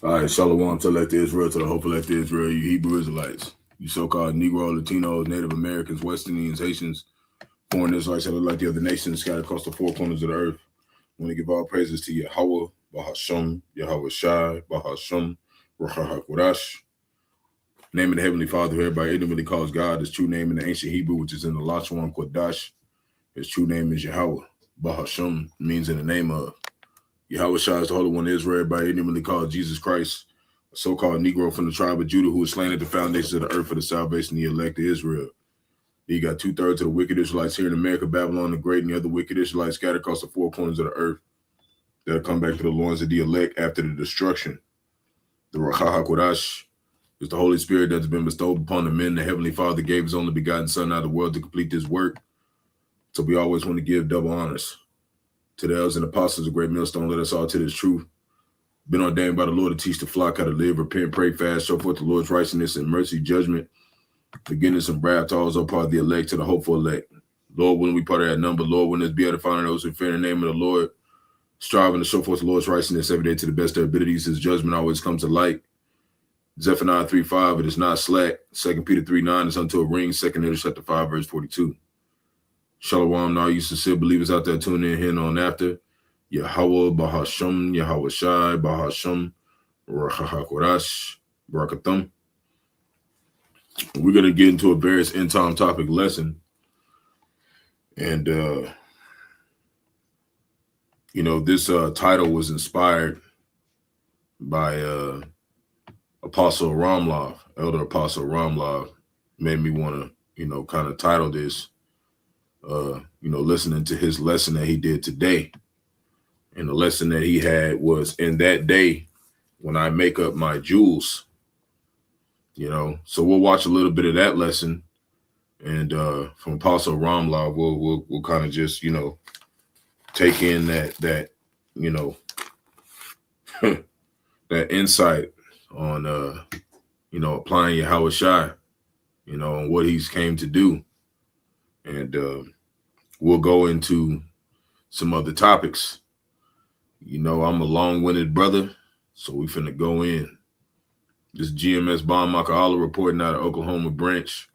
All right, Shalom to elect Israel, to the hope elect Israel, you Hebrew Israelites, you so-called Negro, Latinos, Native Americans, West Indians, Haitians, foreign Israelites that look like the other nations scattered across the four corners of the earth. I want to give all praises to Yahawaa, Bahasham, Yahawashi, Bahasham, Rahahakurash. Name of the Heavenly Father, who everybody ignorantly calls God. His true name in the ancient Hebrew, which is in the Lashon Kodash. His true name is Yahawah. Bahasham means in the name of. Yahawashi is the Holy One of Israel, everybody ignorantly called Jesus Christ, a so-called Negro from the tribe of Judah who was slain at the foundations of the earth for the salvation of the elect of Israel. You got 2/3 of the wicked Israelites here in America, Babylon the Great, and the other wicked Israelites scattered across the four corners of the earth that'll come back to the loins of the elect after the destruction. The Ruach HaKodesh is the Holy Spirit that's been bestowed upon the men. The Heavenly Father gave his only begotten Son out of the world to complete this work. So we always want to give double honors to the elders and apostles, a great millstone, let us all to this truth. Been ordained by the Lord to teach the flock how to live, repent, pray, fast, show forth the Lord's righteousness and mercy, judgment, forgiveness and wrath to all part of the elect, to the hopeful elect. Lord, when we part of that number, Lord, when there's be edifying those who fear the name of the Lord, striving to show forth the Lord's righteousness every day to the best of their abilities, his judgment always comes to light. Zephaniah 3:5, it is not slack. 2 Peter 3:9 is unto a ring. 2 Peter chapter 5, verse 42. Shalom to all you sincere believers out there tuning in here and on after. Yahawah, Bahasham, Yahawashi, Bahasham, Rahahakurash, Barakatham. We're going to get into a various end time topic lesson. And, this title was inspired by Apostle Ramlav, Elder Apostle Ramlav. Made me want to, kind of title this. Listening to his lesson that he did today. And the lesson that he had was, in that day when I make up my jewels, so we'll watch a little bit of that lesson. And from Apostle Ramlav, we'll kind of just, take in that that insight on, applying Yahawashi, and what he's came to do. And we'll go into some other topics. I'm a long-winded brother, so we finna go in. This GMS Bomb Maka'ala reporting out of Oklahoma branch.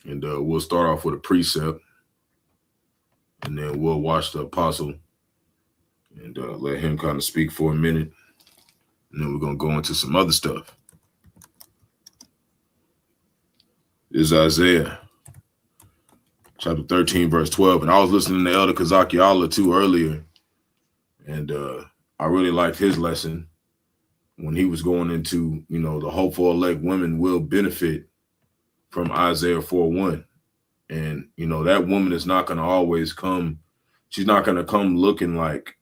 And we'll start off with a precept. And then we'll watch the apostle and let him kind of speak for a minute. And then we're going to go into some other stuff. This is Isaiah chapter 13, verse 12. And I was listening to Elder Kazaki Allah too earlier. And I really liked his lesson when he was going into, the hopeful elect women will benefit from Isaiah 4:1. And, that woman is not going to always come. She's not going to come looking like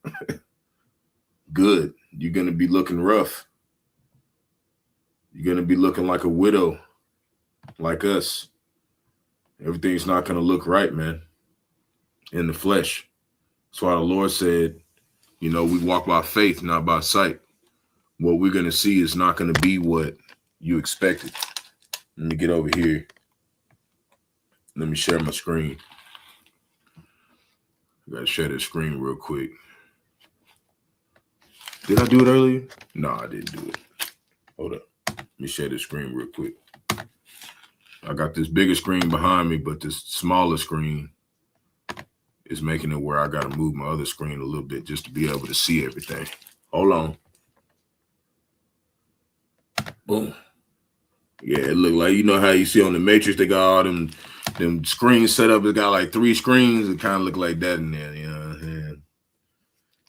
good. You're going to be looking rough. You're going to be looking like a widow, like us. Everything's not going to look right, man, in the flesh. That's why the Lord said, we walk by faith, not by sight. What we're going to see is not going to be what you expected. Let me get over here Let me share my screen. I gotta share the screen real quick. Did I do it earlier? No, I didn't do it. Hold up. Let me share the screen real quick. I got this bigger screen behind me, but this smaller screen is making it where I got to move my other screen a little bit just to be able to see everything. Hold on. Boom. Yeah, it looked like, you know how you see on the Matrix, they got all them screens set up. It got like 3 screens. It kind of looked like that in there, you know what I'm saying?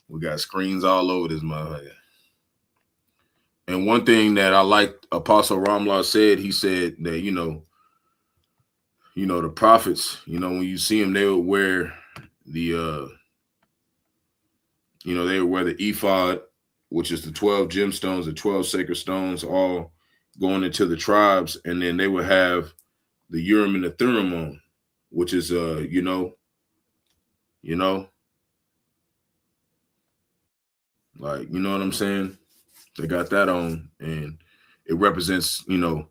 We got screens all over this motherfucker. And one thing that I liked Apostle Ramla said, he said that, you know, the prophets, you know, when you see them, they would wear the, they would wear the ephod, which is the 12 gemstones, the 12 sacred stones, all going into the tribes. And then they would have the Urim and the Thummim on, which is, like, you know what I'm saying? They got that on, and it represents, what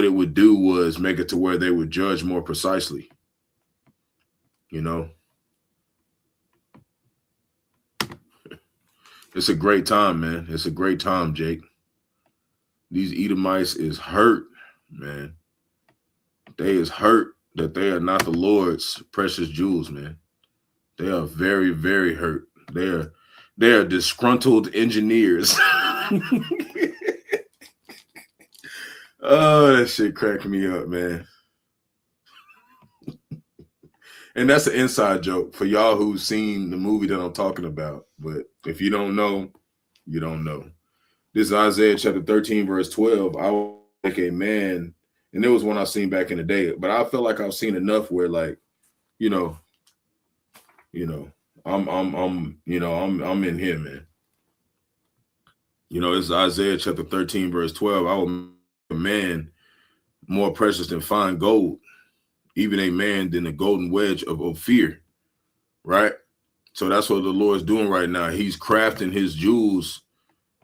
it would do was make it to where they would judge more precisely. It's a great time, man. It's a great time, Jake. These Edomites is hurt, man. They is hurt that they are not the Lord's precious jewels, man. They are very, very hurt. They are disgruntled engineers. Oh, that shit cracked me up, man. And that's an inside joke for y'all who've seen the movie that I'm talking about. But if you don't know, you don't know. This is Isaiah chapter 13, verse 12. I will make a man, and it was one I seen back in the day, but I felt like I've seen enough where, like, I'm in here, man. It's Isaiah chapter 13, verse 12. I will make a man more precious than fine gold, even a man than the golden wedge of Ophir, right? So that's what the Lord's doing right now. He's crafting his jewels.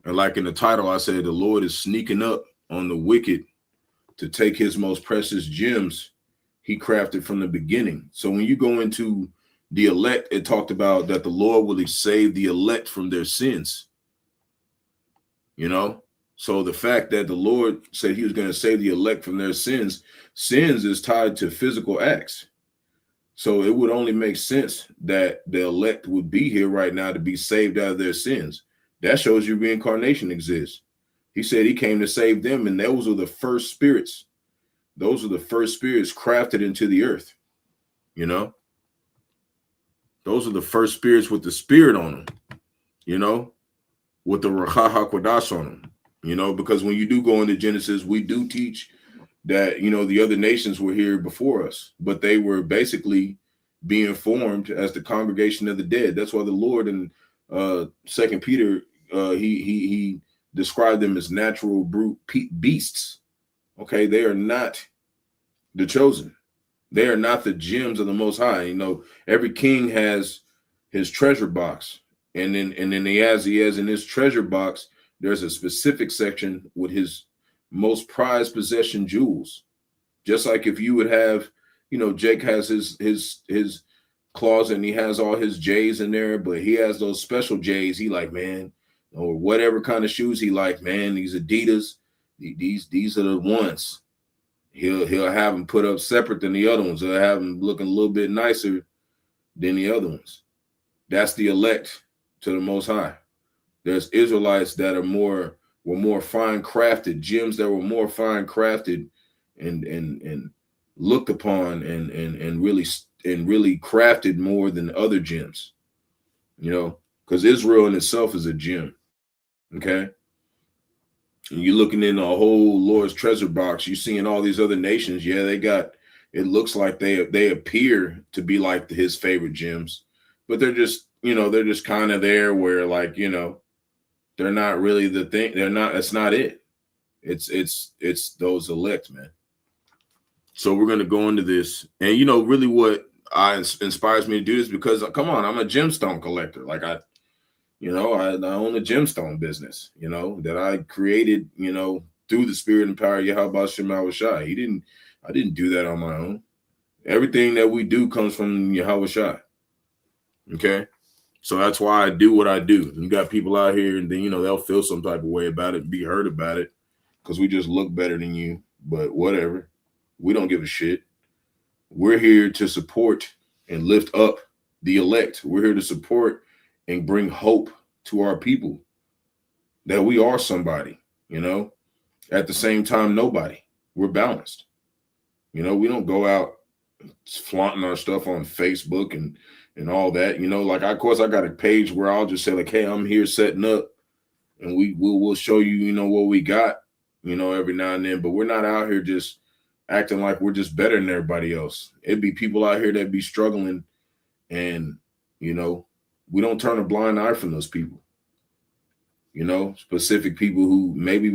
And like in the title, I said, the Lord is sneaking up on the wicked to take his most precious gems he crafted from the beginning. So when you go into the elect, it talked about that the Lord will save the elect from their sins. So the fact that the Lord said he was going to save the elect from their sins is tied to physical acts. So it would only make sense that the elect would be here right now to be saved out of their sins. That shows you reincarnation exists. He said he came to save them, and those are the first spirits. Those are the first spirits crafted into the earth. Those are the first spirits with the spirit on them, with the Ruach HaKodesh on them. Because when you do go into Genesis, we do teach that, the other nations were here before us, but they were basically being formed as the congregation of the dead. That's why the Lord in 2 Peter, he described them as natural brute beasts. Okay, they are not the chosen. They are not the gems of the Most High. Every king has his treasure box, and then he has in his treasure box, there's a specific section with his most prized possession jewels. Just like if you would have, Jake has his closet and he has all his J's in there, but he has those special J's he like, man, or whatever kind of shoes he like, man, these Adidas, these are the ones. He'll have them put up separate than the other ones. He'll have them looking a little bit nicer than the other ones. That's the elect to the Most High. There's Israelites that were more fine crafted, gems that were more fine crafted and looked upon and really crafted more than other gems, because Israel in itself is a gem. Okay. And you're looking in a whole Lord's treasure box, you're seeing all these other nations. Yeah, it looks like they appear to be like his favorite gems, but they're just kind of there where, like, they're not really the thing. That's not it. It's those elect, man. So we're going to go into this. And, really what inspires me to do this, because, come on, I'm a gemstone collector. Like I own a gemstone business, that I created, through the spirit and power of Bahasham. He didn't, I didn't do that on my own. Everything that we do comes from Yahawashi. Okay. So that's why I do what I do. You got people out here, and then they'll feel some type of way about it, be hurt about it, because we just look better than you. But whatever, we don't give a shit. We're here to support and lift up the elect. We're here to support and bring hope to our people that we are somebody. At the same time, nobody. We're balanced. We don't go out flaunting our stuff on Facebook and all that. Like of course I got a page where I'll just say like, hey, I'm here setting up, and we'll show you, what we got, every now and then. But we're not out here just acting like we're just better than everybody else. It'd be people out here that be struggling, and we don't turn a blind eye from those people. Specific people who maybe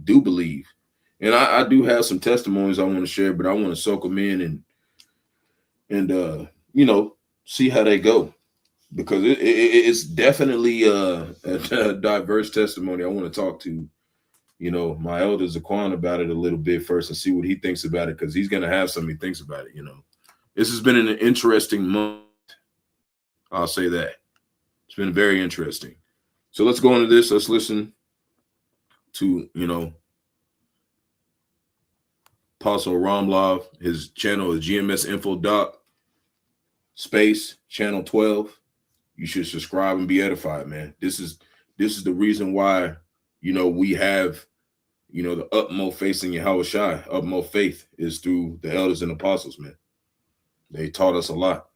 do believe. And I do have some testimonies I want to share, but I want to soak them in and see how they go, because it's definitely a diverse testimony. I want to talk to my elder Zaquan about it a little bit first and see what he thinks about it, because he's going to have something he thinks about it. This has been an interesting month. I'll say that. It's been very interesting. So let's go into this. Let's listen to Apostle Ramlov. His channel is GMS Info Doc space channel 12. You should subscribe and be edified, man. This is the reason why we have the utmost faith in Yahawashi. Utmost faith is through the elders and apostles, man. They taught us a lot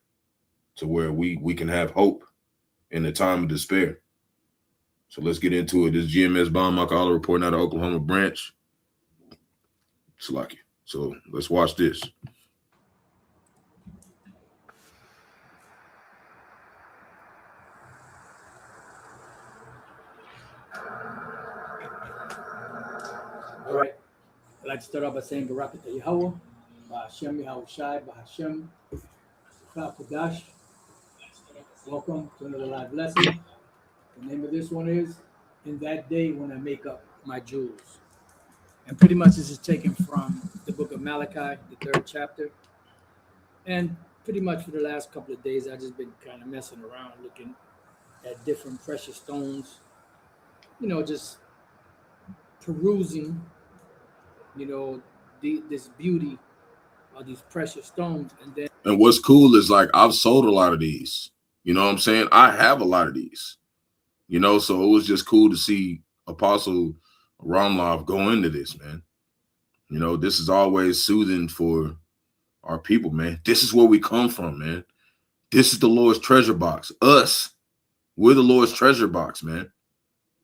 to where we can have hope in the time of despair. So let's get into it. This is GMS Bomb Makala reporting out of Oklahoma branch. Sneakin. So let's watch this. All right. I'd like to start off by saying Barak Yahawaa, Bahasham, Yahawashi, Bahasham, Kadash. Welcome to another live lesson. The name of this one is In That Day When I Make Up My Jewels. And pretty much this is taken from the book of Malachi, the 3rd chapter. And pretty much for the last couple of days, I've just been kind of messing around looking at different precious stones, just perusing, this beauty of these precious stones. And what's cool is like I've sold a lot of these. You know what I'm saying? I have a lot of these. So it was just cool to see Apostle Ramlov go into this, man. This is always soothing for our people, man. This is where we come from, man. This is the Lord's treasure box. Us, we're the Lord's treasure box, man.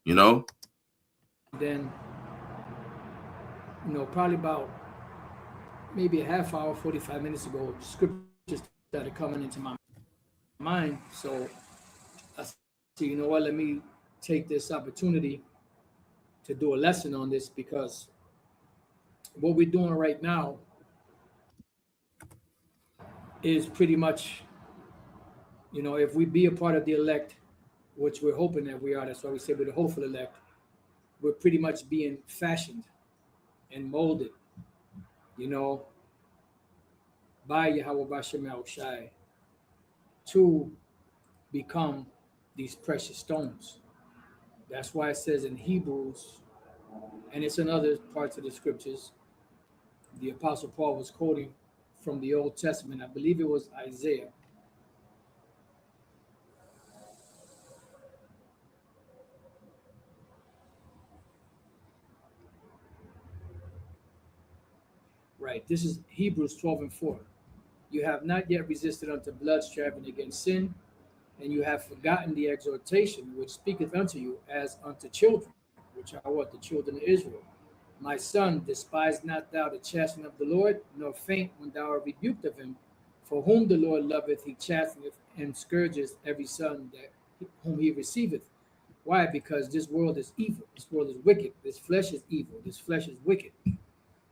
Then, probably about maybe a half hour, 45 minutes ago, scriptures started coming into my mind. So I said, you know what, let me take this opportunity to do a lesson on this, because what we're doing right now is pretty much, if we be a part of the elect, which we're hoping that we are, that's why we say we're the hopeful elect, we're pretty much being fashioned and molded, by Yahawah Bahasham Yahawashi to become these precious stones. That's why it says in Hebrews, and it's in other parts of the scriptures, the Apostle Paul was quoting from the Old Testament. I believe it was Isaiah. Right, this is Hebrews 12:4. You have not yet resisted unto blood, striving against sin, and you have forgotten the exhortation which speaketh unto you as unto children, which are what? The children of Israel. My son, despise not thou the chastening of the Lord, nor faint when thou art rebuked of him. For whom the Lord loveth, he chasteneth and scourgeth every son that whom he receiveth. Why? Because this world is evil. This world is wicked. This flesh is evil. This flesh is wicked.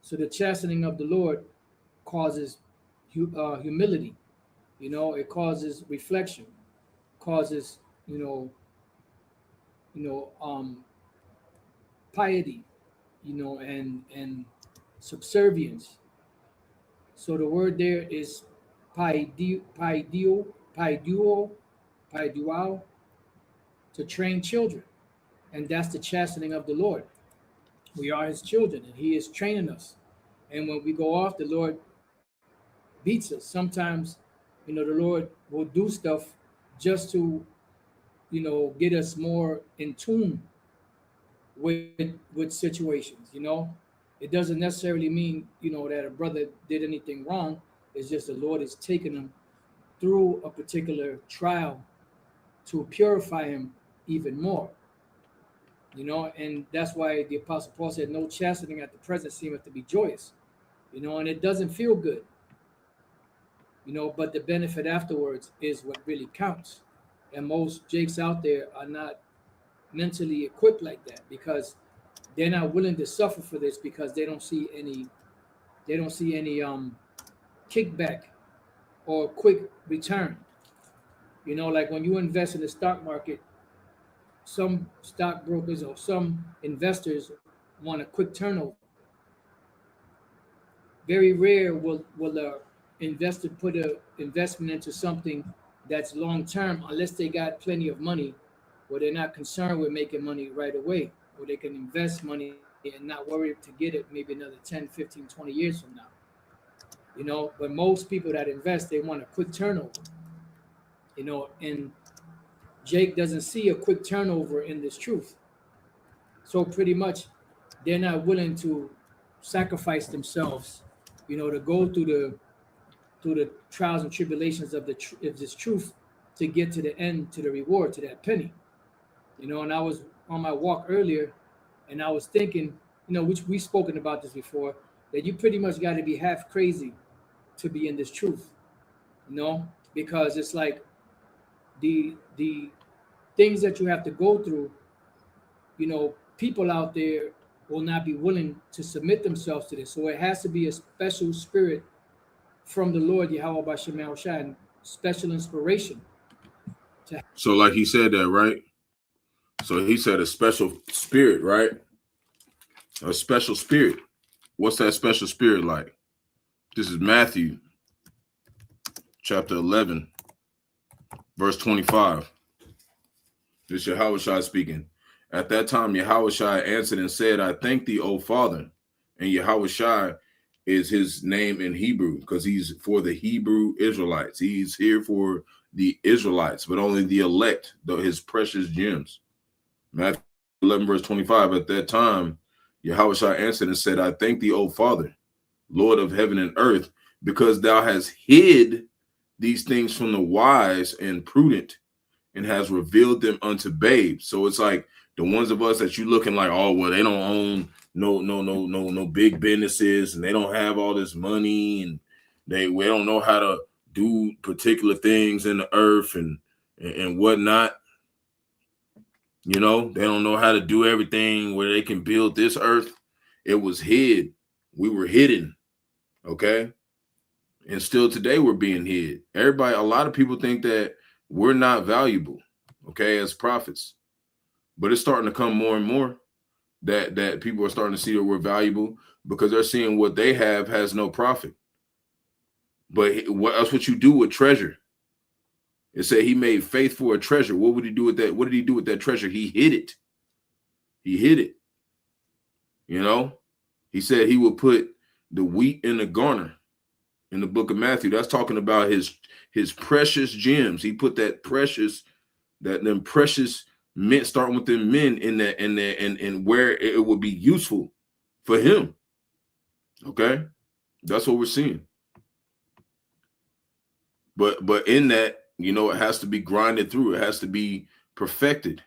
So the chastening of the Lord causes humility. It causes reflection, causes piety, and subservience. So the word there is paiduo, paiduao, to train children. And that's the chastening of the Lord. We are his children, and he is training us. And when we go off, the Lord beats us. Sometimes, the Lord will do stuff just to, get us more in tune with situations. It doesn't necessarily mean, that a brother did anything wrong. It's just the Lord is taking him through a particular trial to purify him even more. And that's why the Apostle Paul said, "No chastening at the present seemeth to be joyous," and it doesn't feel good, but the benefit afterwards is what really counts. And most Jakes out there are not mentally equipped like that because they're not willing to suffer for this because they don't see any kickback or quick return. Like when you invest in the stock market, some stockbrokers or some investors want a quick turnover. Very rare will a investor put a investment into something that's long term unless they got plenty of money where they're not concerned with making money right away, where they can invest money and not worry to get it maybe another 10, 15, 20 years from now. But most people that invest, they want a quick turnover, and Jake doesn't see a quick turnover in this truth. So pretty much they're not willing to sacrifice themselves, to go through the trials and tribulations of this truth to get to the end, to the reward, to that penny. And I was on my walk earlier, and I was thinking, which we've spoken about this before, that you pretty much got to be half crazy to be in this truth, because it's like the things that you have to go through. People out there will not be willing to submit themselves to this. So it has to be a special spirit from the Lord Yahawaa Bahasham and special inspiration. So like he said that, right? So he said a special spirit, right? A special spirit. What's that special spirit like? This is Matthew chapter 11, verse 25. This is Yahawashi speaking. At that time, Yahawashi answered and said, "I thank thee, O Father." And Yahawashi is his name in Hebrew because he's for the Hebrew Israelites. He's here for the Israelites, but only the elect, his precious gems. Matthew 11, verse 25. At that time, Yahawashi answered and said, "I thank thee, O Father, Lord of heaven and earth, because thou hast hid these things from the wise and prudent and has revealed them unto babes." So it's like the ones of us that you looking like, oh, well, they don't own no big businesses and they don't have all this money and we don't know how to do particular things in the earth and whatnot. They don't know how to do everything where they can build this earth. It was hid. We were hidden. Okay. And still today we're being hid. A lot of people think that we're not valuable, okay, as prophets. But it's starting to come more and more that people are starting to see that we're valuable because they're seeing what they have has no profit. But that's what you do with treasure. It said he made faith for a treasure. What would he do with that? What did he do with that treasure? He hid it. He hid it. He said he would put the wheat in the garner in the book of Matthew. That's talking about his precious gems. He put them precious men, starting with them men in that and where it would be useful for him. Okay, that's what we're seeing. But in that, it has to be grinded through. It has to be perfected.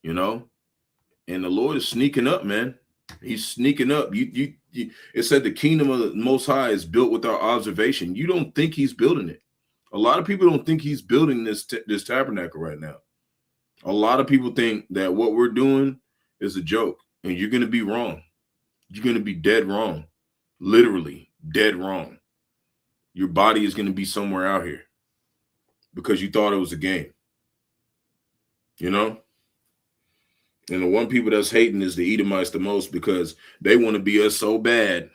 And the Lord is sneaking up, man. He's sneaking up. It said the kingdom of the Most High is built without observation. You don't think he's building it. A lot of people don't think he's building this tabernacle right now. A lot of people think that what we're doing is a joke, and you're going to be wrong. You're going to be dead wrong, literally dead wrong. Your body is going to be somewhere out here because you thought it was a game. And the one people that's hating is the Edomites the most because they want to be us so bad.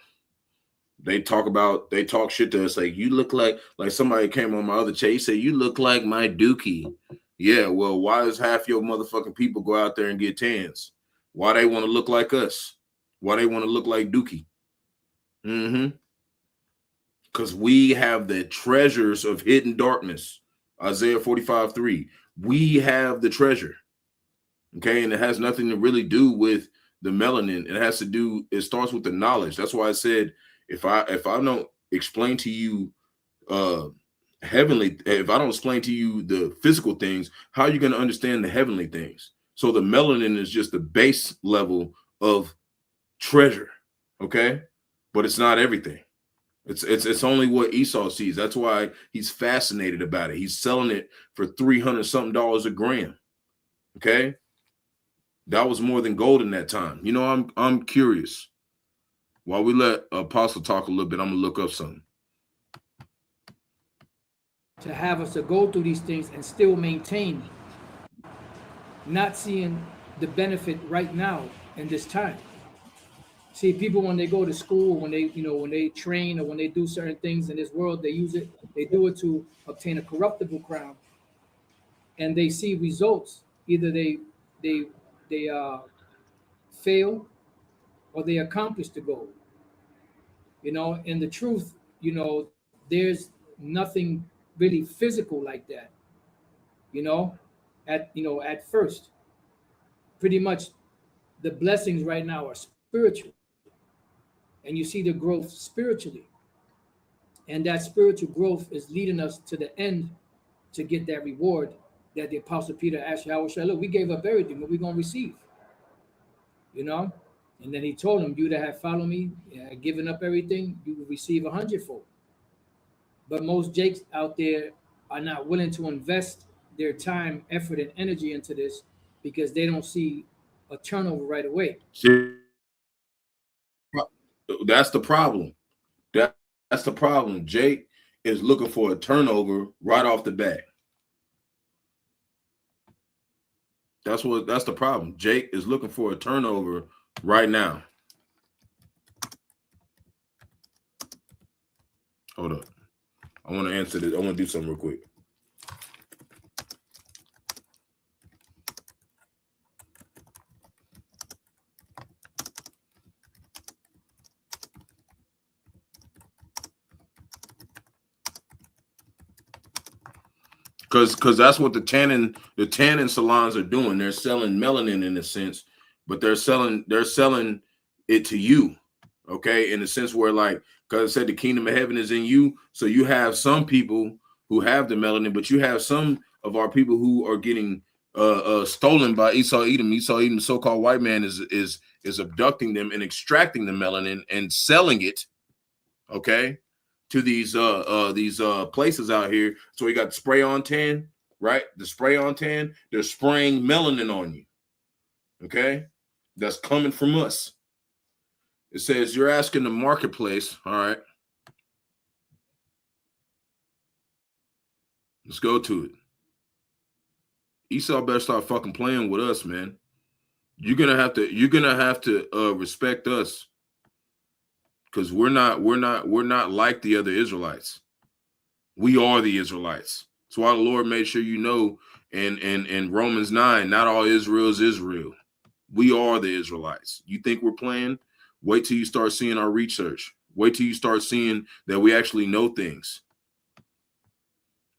They talk shit to us like you look like somebody came on my other chat. He said, you look like my dookie. Yeah, well, why does half your motherfucking people go out there and get tans? Why they want to look like us? Why they want to look like Dookie? Because we have the treasures of hidden darkness. Isaiah 45:3. We have the treasure. Okay, and it has nothing to really do with the melanin. It starts with the knowledge. That's why I said if I don't explain to you heavenly, if I don't explain to you the physical things, how are you going to understand the heavenly things? So the melanin is just the base level of treasure, okay? But it's not everything. It's only what Esau sees. That's why he's fascinated about it. He's selling it for $300 something a gram. Okay, that was more than gold in that time. You know, I'm curious. While we let Apostle talk a little bit, I'm gonna look up something. To have us to go through these things and still maintain, not seeing the benefit right now in this time. See, people when they go to school, when they train or when they do certain things in this world, they do it to obtain a corruptible crown, and they see results. Either they fail or they accomplish the goal. And the truth, there's nothing really physical like that. At first, pretty much the blessings right now are spiritual, and you see the growth spiritually, and that spiritual growth is leading us to the end to get that reward that the Apostle Peter asked Yahawashi, look, we gave up everything, what we going to receive? And then he told him, you that have followed me, given up everything, you will receive 100-fold. But most Jakes out there are not willing to invest their time, effort, and energy into this because they don't see a turnover right away. That's the problem. That's the problem. Jake is looking for a turnover right off the bat. That's the problem. Jake is looking for a turnover right now. Hold up. I want to answer this. I want to do something real quick. Because that's what the tannin salons are doing. They're selling melanin in a sense, but they're selling it to you, okay? In the sense where, like, because I said the kingdom of heaven is in you, so you have some people who have the melanin, but you have some of our people who are getting stolen by Esau Edom. Esau Edom, the so-called white man, is abducting them and extracting the melanin and selling it, okay, to these places out here. So we got spray on tan, right? The spray on tan, they're spraying melanin on you. Okay, that's coming from us. It says you're asking the marketplace. All right, let's go to it. Esau better start fucking playing with us, man. You're gonna have to respect us. Because we're not like the other Israelites. We are the Israelites. That's why the Lord made sure you know in Romans 9, not all Israel is Israel. We are the Israelites. You think we're playing? Wait till you start seeing our research. Wait till you start seeing that we actually know things.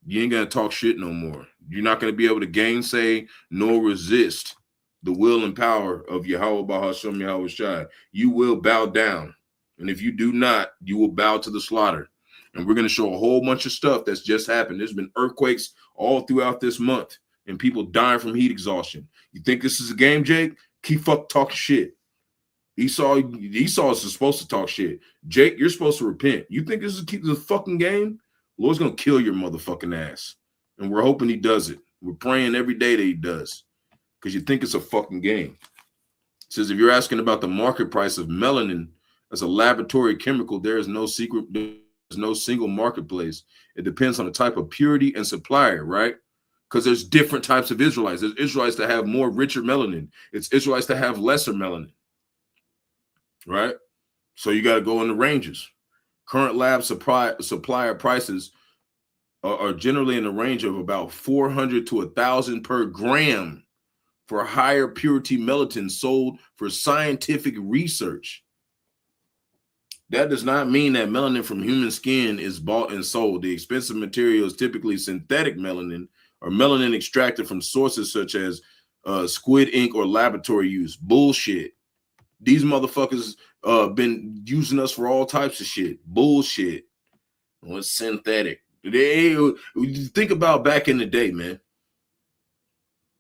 You ain't gonna talk shit no more. You're not gonna be able to gainsay nor resist the will and power of Yahawaa, Bahasham, Yahawashi. You will bow down. And if you do not, you will bow to the slaughter. And we're going to show a whole bunch of stuff that's just happened. There's been earthquakes all throughout this month and people dying from heat exhaustion. You think this is a game, Jake? Keep talking shit. Esau is supposed to talk shit. Jake, you're supposed to repent. You think this is a fucking game? Lord's going to kill your motherfucking ass. And we're hoping he does it. We're praying every day that he does. Because you think it's a fucking game. It says if you're asking about the market price of melanin, as a laboratory chemical, there is no secret, there's no single marketplace. It depends on the type of purity and supplier, right? because there's different types of Israelites. There's Israelites that have more richer melanin. It's Israelites that have lesser melanin, right? So you got to go in the ranges. Current lab supplier prices are generally in the range of about 400 to 1,000 per gram for higher purity melatonin sold for scientific research. That does not mean that melanin from human skin is bought and sold. The expensive material is typically synthetic melanin or melanin extracted from sources such as squid ink or laboratory use. Bullshit. These motherfuckers been using us for all types of shit. Bullshit. What's synthetic? Think about back in the day, man.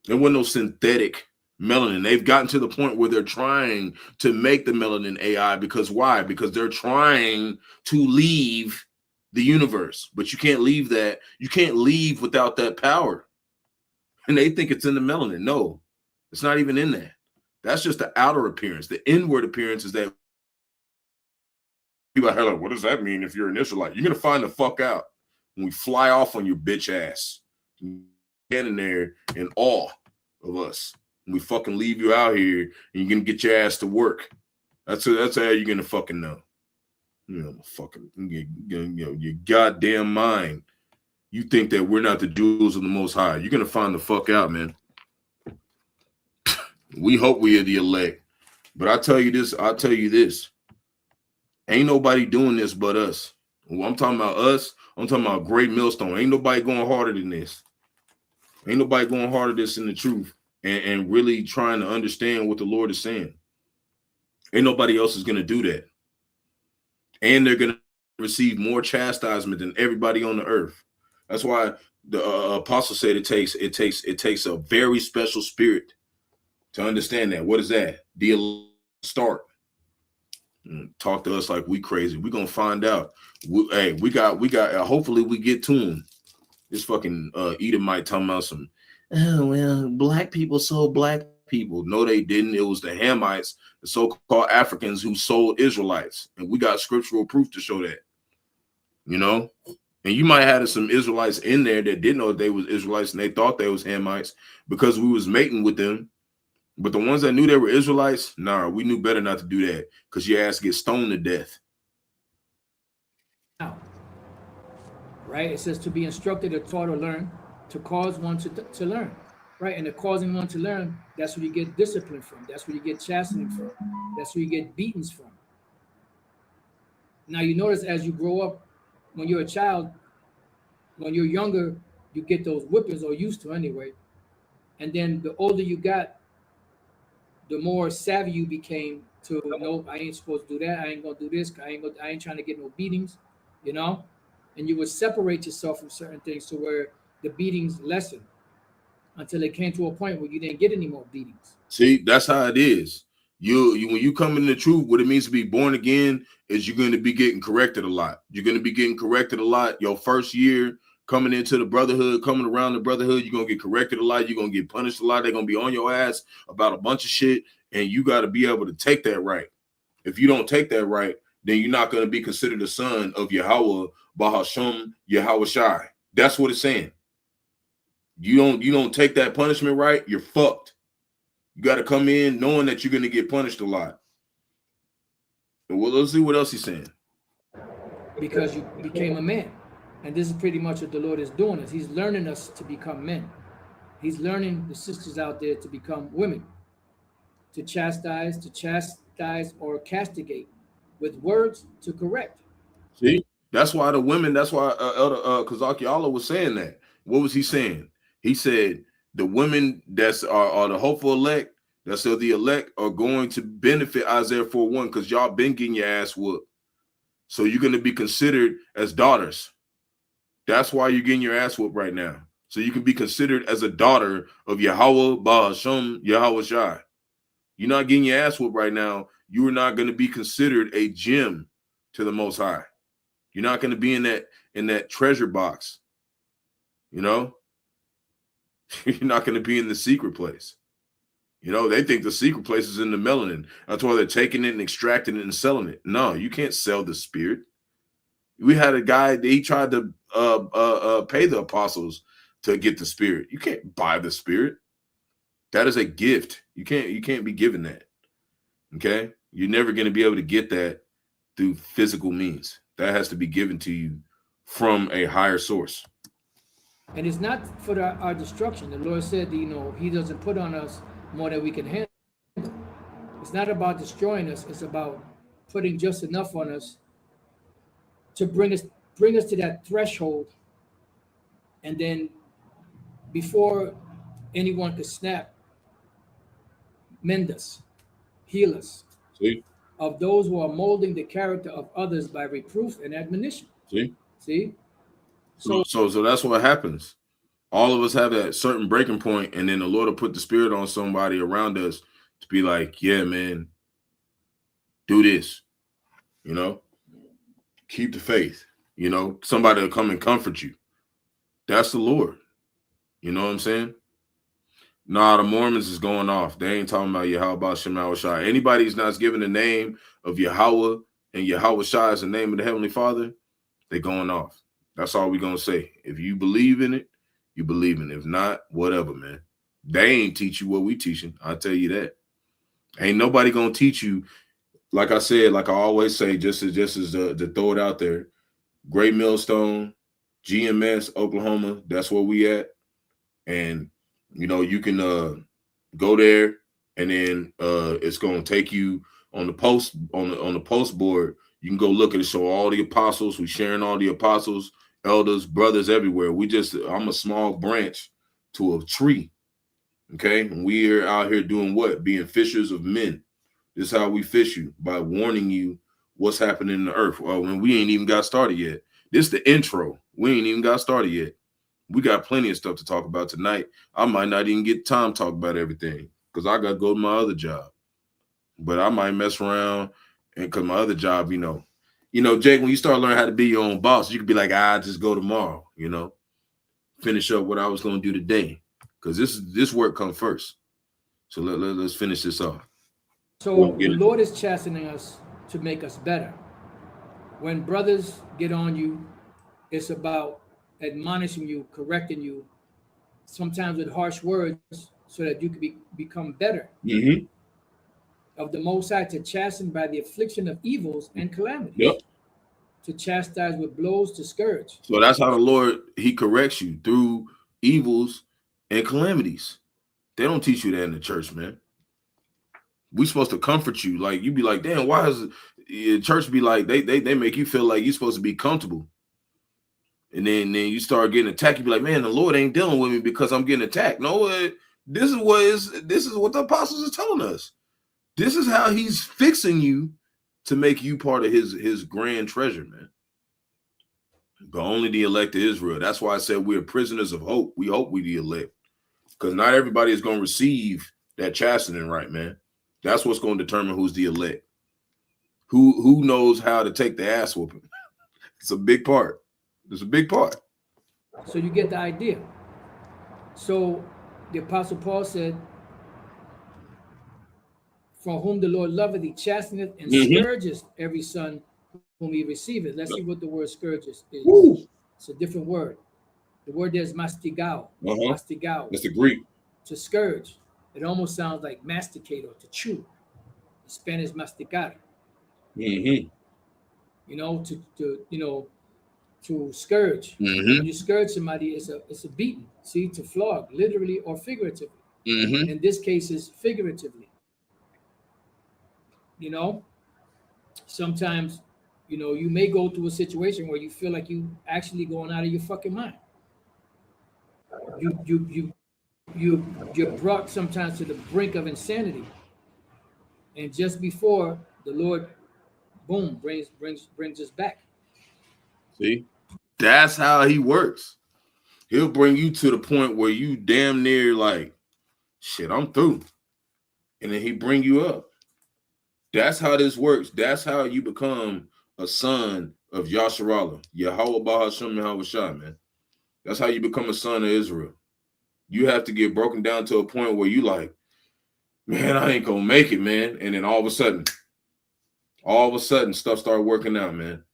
There wasn't no synthetic melanin. They've gotten to the point where they're trying to make the melanin AI because why? Because they're trying to leave the universe. But you can't leave that. You can't leave without that power. And they think it's in the melanin. No, it's not even in that. That's just the outer appearance. The inward appearance is that people are like, what does that mean if you're an Israelite? You're going to find the fuck out when we fly off on your bitch ass. Standing there in awe of us. We fucking leave you out here and you're going to get your ass to work. That's how you're going to fucking know. You know, fucking, your goddamn mind. You think that we're not the jewels of the Most High. You're going to find the fuck out, man. We hope we are the elect. But I'll tell you this. Ain't nobody doing this but us. When I'm talking about us, I'm talking about Great Millstone. Ain't nobody going harder than this. Ain't nobody going harder than this in the truth and really trying to understand what the Lord is saying. Ain't nobody else is going to do that. And they're going to receive more chastisement than everybody on the earth. That's why the apostle said it takes a very special spirit to understand that. What is that? The start. Talk to us like we crazy. We're gonna find out. We got hopefully we get to him. This fucking Edomite talking about some, oh well, black people sold black people. No, they didn't. It was the Hamites, the so-called Africans who sold Israelites. And we got scriptural proof to show that. You know? And you might have had some Israelites in there that didn't know they was Israelites and they thought they was Hamites because we was mating with them. But the ones that knew they were Israelites, nah, we knew better not to do that because your ass get stoned to death. Now, right? It says to be instructed or taught or learn, to cause one to learn, right? And the causing one to learn, that's where you get discipline from. That's where you get chastening from. That's where you get beatings from. Now, you notice as you grow up, when you're a child, when you're younger, you get those whippings, or used to anyway. And then the older you got, the more savvy you became to know, I ain't supposed to do that. I ain't gonna do this. I ain't trying to get no beatings, you know. And you would separate yourself from certain things to where the beatings lessened until it came to a point where you didn't get any more beatings. See, that's how it is. You when you come into the truth, what it means to be born again is you're going to be getting corrected a lot. You're going to be getting corrected a lot. Your first year coming into the brotherhood, coming around the brotherhood, you're going to get corrected a lot. You're going to get punished a lot. They're going to be on your ass about a bunch of shit. And you got to be able to take that right. If you don't take that right, then you're not going to be considered a son of Yahawaa, Bahasham, Yahawashi. That's what it's saying. You don't take that punishment right, you're fucked. You got to come in knowing that you're going to get punished a lot. Well, let's see what else he's saying. Because you became a man. And this is pretty much what the Lord is doing, is he's learning us to become men. He's learning the sisters out there to become women, to chastise or castigate, with words to correct. See, that's why the women, that's why Elder Kazaki was saying that. What was he saying? He said the women that's are the hopeful elect, that's the elect, are going to benefit Isaiah 4:1 because y'all been getting your ass whooped. So you're going to be considered as daughters. That's why you're getting your ass whooped right now. So you can be considered as a daughter of Yahawaa, Bahasham, Yahawashi. You're not getting your ass whooped right now. You are not going to be considered a gem to the Most High. You're not going to be in that treasure box. You know, you're not going to be in the secret place. You know, they think the secret place is in the melanin. That's why they're taking it and extracting it and selling it. No, you can't sell the spirit. We had a guy, he tried to pay the apostles to get the spirit. You can't buy the spirit. That is a gift. You can't be given that. Okay? You're never going to be able to get that through physical means. That has to be given to you from a higher source. And it's not for our destruction. The Lord said, he doesn't put on us more than we can handle. It's not about destroying us. It's about putting just enough on us to bring us to that threshold. And then before anyone could snap, mend us, heal us. See? Of those who are molding the character of others by reproof and admonition. See? So that's what happens. All of us have that certain breaking point, and then the Lord will put the spirit on somebody around us to be like, yeah, man, do this, keep the faith, somebody will come and comfort you. That's the Lord. You know what I'm saying? Nah, the Mormons is going off. They ain't talking about Yahawaa, Bahasham, Yahawashi. Anybody who's not given the name of Yahawah and Yahawashi as the name of the Heavenly Father, they going off. That's all we're going to say. If you believe in it, you believe in it. If not, whatever, man. They ain't teach you what we teaching. I'll tell you that. Ain't nobody going to teach you. Like I said, like I always say, just as to throw it out there, Great Millstone, GMS, Oklahoma, that's where we at. And, you can go there, and then it's going to take you on the post on the post board. You can go look at it. Show all the apostles. We sharing all the apostles, elders, brothers everywhere. I'm a small branch to a tree. Okay. And we are out here doing what? Being fishers of men. This is how we fish you, by warning you what's happening in the earth. Well, when we ain't even got started yet. This is the intro. We ain't even got started yet. We got plenty of stuff to talk about tonight. I might not even get time to talk about everything because I got to go to my other job. But I might mess around, and because my other job, Jake, when you start learning how to be your own boss, you could be like, just go tomorrow, finish up what I was going to do today, because this work comes first. So let's finish this off. So the Lord is chastening us to make us better. When brothers get on you, it's about admonishing you, correcting you, sometimes with harsh words, so that you can become better. Mm-hmm. Of the Most High, to chasten by the affliction of evils and calamities. Yep. To chastise with blows, to scourge. So that's how the Lord, he corrects you, through evils and calamities. They don't teach you that in the church, man. We supposed to comfort you. Like, you be like, damn, why is the church be like, they make you feel like you're supposed to be comfortable. And then you start getting attacked. You be like, man, the Lord ain't dealing with me because I'm getting attacked. No, this is what the apostles are telling us. This is how he's fixing you to make you part of his grand treasure, man. But only the elect of Israel. That's why I said we're prisoners of hope. We hope we the elect, because not everybody is going to receive that chastening, right, man? That's what's going to determine who's the elect. Who knows how to take the ass whooping. It's a big part. It's a big part. So you get the idea. So the Apostle Paul said, for whom the Lord loveth, he chasteneth and scourges every son whom he receiveth. Let's see what the word scourges is. Woo. It's a different word. The word there is mastigao. Mastigao. That's the Greek. To scourge. It almost sounds like masticate or to chew. In Spanish, masticar. Mm-hmm. To scourge. Mm-hmm. When you scourge somebody, it's a beating. See, to flog, literally or figuratively. Mm-hmm. In this case, is figuratively. Sometimes, you may go through a situation where you feel like you actually going out of your fucking mind. You're brought sometimes to the brink of insanity, and just before the Lord, boom, brings us back. See, that's how he works. He'll bring you to the point where you damn near like, shit, I'm through, and then he bring you up. That's how this works. That's how you become a son of Yasharallah, Yahawaa, Bahasham, Yahawashi, man. That's how you become a son of Israel. You have to get broken down to a point where you like, man, I ain't gonna make it, man. And then all of a sudden, stuff started working out, man.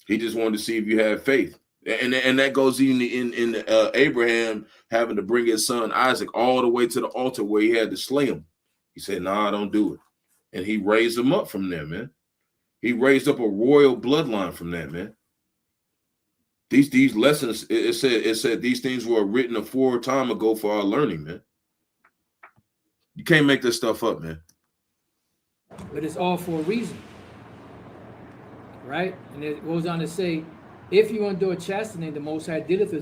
He just wanted to see if you had faith. And that goes even in Abraham having to bring his son Isaac all the way to the altar where he had to slay him. He said, "Nah, don't do it." And he raised him up from there, man. He raised up a royal bloodline from that, man. These lessons, it said these things were written afore time ago for our learning, man. You can't make this stuff up, man. But it's all for a reason, right? And it goes on to say, if you endure chastening, the Most High dealeth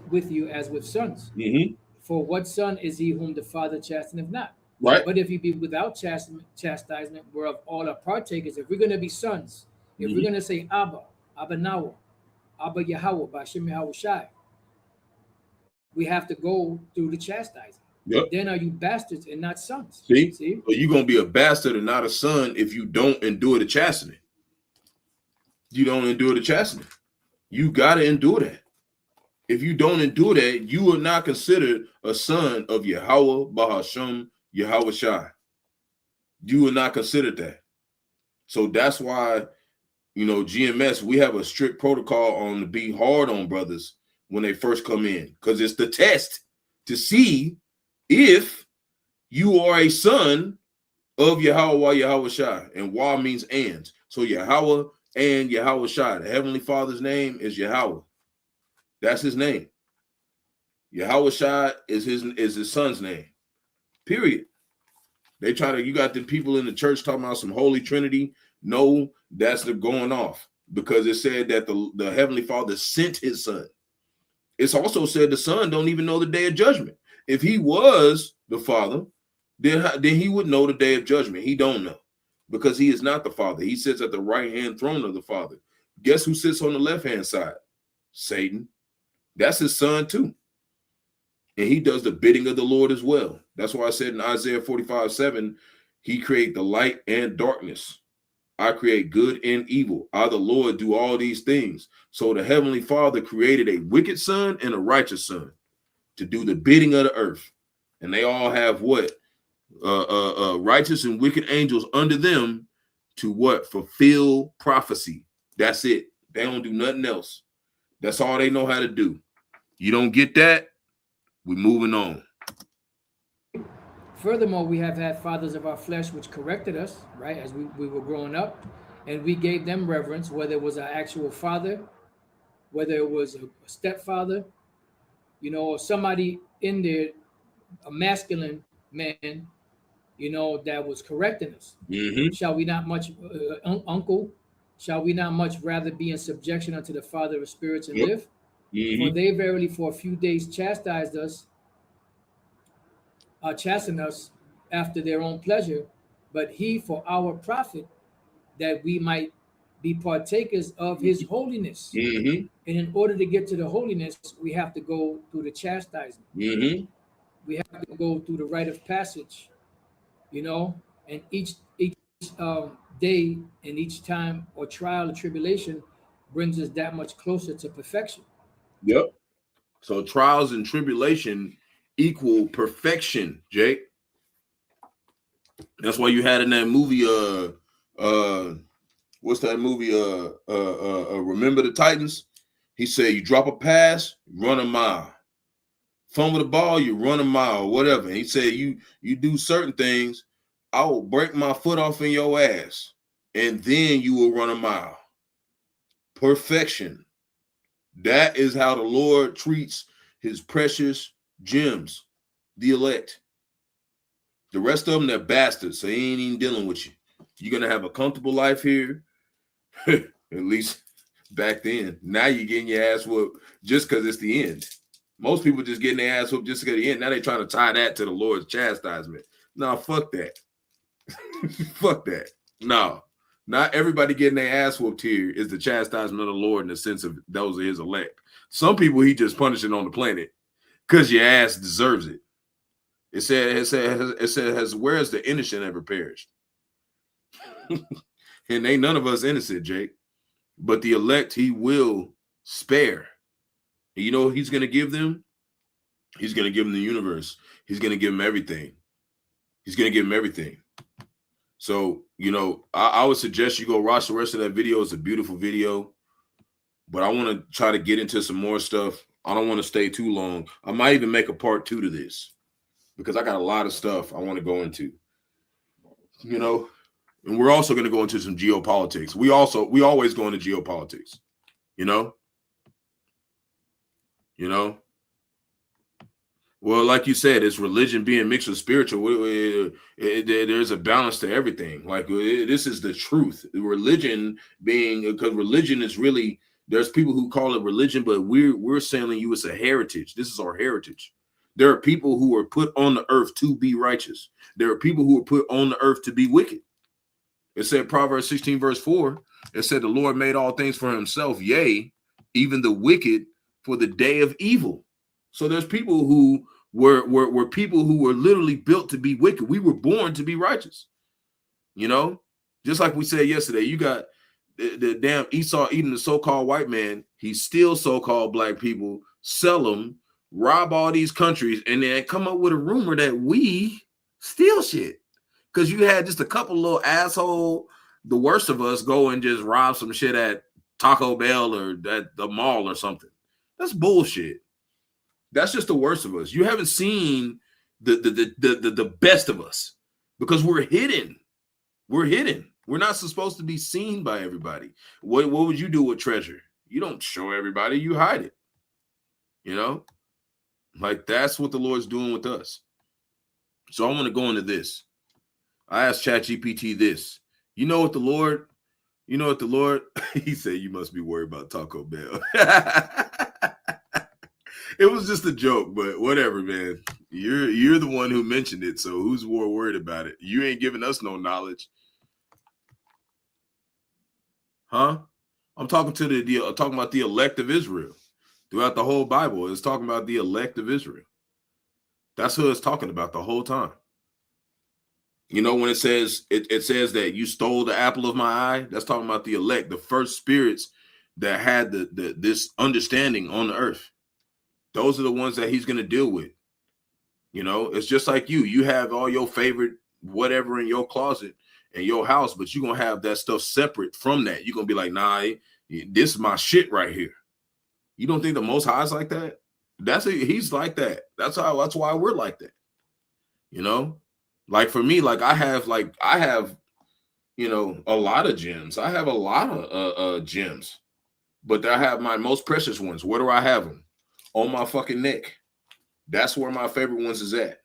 with you as with sons. Mm-hmm. For what son is he whom the Father chasteneth not? Right. But if you be without chastisement, whereof all are partakers, if we're going to be sons, if we're going to say Abba, Abba Nawa, Abba Yahawaa, Bahasham Yahawashi, we have to go through the chastising. Yep. Then are you bastards and not sons? See? Well, you're going to be a bastard and not a son if you don't endure the chastening. You don't endure the chastening. You got to endure that. If you don't endure that, you are not considered a son of Yahawaa, Bahasham, Yahawashi. You are not considered that. So that's why, GMS, we have a strict protocol on to be hard on brothers when they first come in, because it's the test to see if you are a son of Yahawah, Yahawashi. And Wa means and. So Yahawah and Yahawashi. The Heavenly Father's name is Yahawah. That's his name. Yahawashi is his son's name. Period. You got the people in the church talking about some Holy Trinity. No, that's the going off, because it said that the Heavenly Father sent his son. It's also said the son don't even know the day of judgment. If he was the Father, then he would know the day of judgment. He don't know, because he is not the Father. He sits at the right-hand throne of the Father. Guess who sits on the left-hand side? Satan. That's his son too. And he does the bidding of the Lord as well. That's why I said in Isaiah 45:7, he create the light and darkness. I create good and evil. I, the Lord, do all these things. So the Heavenly Father created a wicked son and a righteous son to do the bidding of the earth. And they all have what? Righteous and wicked angels under them to what? Fulfill prophecy. That's it. They don't do nothing else. That's all they know how to do. You don't get that? We're moving on. Furthermore, we have had fathers of our flesh which corrected us, right, as we were growing up, and we gave them reverence, whether it was our actual father, whether it was a stepfather, or somebody in there, a masculine man, that was correcting us. Mm-hmm. Shall we not much, uncle, shall we not much rather be in subjection unto the Father of spirits and live? Mm-hmm. For they verily for a few days chastened us after their own pleasure, but he for our profit, that we might be partakers of his holiness. Mm-hmm. And in order to get to the holiness, we have to go through the chastisement. Mm-hmm. We have to go through the rite of passage, and each day and each time or trial or tribulation brings us that much closer to perfection. Yep. So trials and tribulation equal perfection, Jake. That's why you had in that movie, what's that movie? Remember the Titans? He said, you drop a pass, run a mile. Fumble the ball, you run a mile, whatever. And he said, you do certain things, I will break my foot off in your ass, and then you will run a mile. Perfection. That is how the Lord treats his precious gems, the elect. The rest of them, they're bastards, so he ain't even dealing with you. You're going to have a comfortable life here, at least back then. Now you're getting your ass whooped just because it's the end. Most people just getting their ass whooped just because the end. Now they're trying to tie that to the Lord's chastisement. No, fuck that. Fuck that. No, not everybody getting their ass whooped here is the chastisement of the Lord in the sense of those are his elect. Some people he just punishing on the planet because your ass deserves it. It says, where has the innocent ever perished? And ain't none of us innocent, Jake. But the elect he will spare. And you know what he's going to give them? He's going to give them the universe. He's going to give them everything. He's going to give them everything. So, I would suggest you go watch the rest of that video. It's a beautiful video. but I want to try to get into some more stuff. I don't want to stay too long. I might even make a part 2 to this because I got a lot of stuff I want to go into, you know, and we're also going to go into some geopolitics. We always go into geopolitics, you know. Well, like you said, it's religion being mixed with spiritual. There's a balance to everything. Like this is the truth. Religion being, because religion is really, there's people who call it religion, but we're saying you it's a heritage. This is our heritage. There are people who are put on the earth to be righteous. There are people who are put on the earth to be wicked. It said Proverbs 16 verse 4. It said the Lord made all things for himself, yea, even the wicked for the day of evil. So there's people who were people who were literally built to be wicked. We were born to be righteous, you know, just like we said yesterday. You got the damn Esau eating the so-called white man. He steals so-called black people, sell them, rob all these countries, and then come up with a rumor that we steal shit because you had just a couple little asshole, the worst of us, go and just rob some shit at Taco Bell or at the mall or something. That's bullshit. That's just the worst of us. You haven't seen the best of us because we're hidden. We're hidden. We're not supposed to be seen by everybody. What would you do with treasure? You don't show everybody. You hide it. You know, like that's what the Lord's doing with us. So I want to go into this. I asked ChatGPT this. You know what the Lord? He said you must be worried about Taco Bell. It was just a joke, but whatever, man. You're the one who mentioned it, so who's more worried about it? You ain't giving us no knowledge, huh? I'm talking about the elect of Israel. Throughout the whole Bible, it's talking about the elect of Israel. That's who it's talking about the whole time. You know, when it says that you stole the apple of my eye, that's talking about the elect, the first spirits that had this understanding on the earth. Those are the ones that he's going to deal with. You know, it's just like you have all your favorite whatever in your closet in your house, but you're going to have that stuff separate from that. You're going to be like, nah, this is my shit right here. You don't think the Most High is like that? He's like that. That's why we're like that. You know, like for me, like I have, you know, a lot of gems. I have a lot of gems, but I have my most precious ones. Where do I have them? On my fucking neck. That's where my favorite ones is at.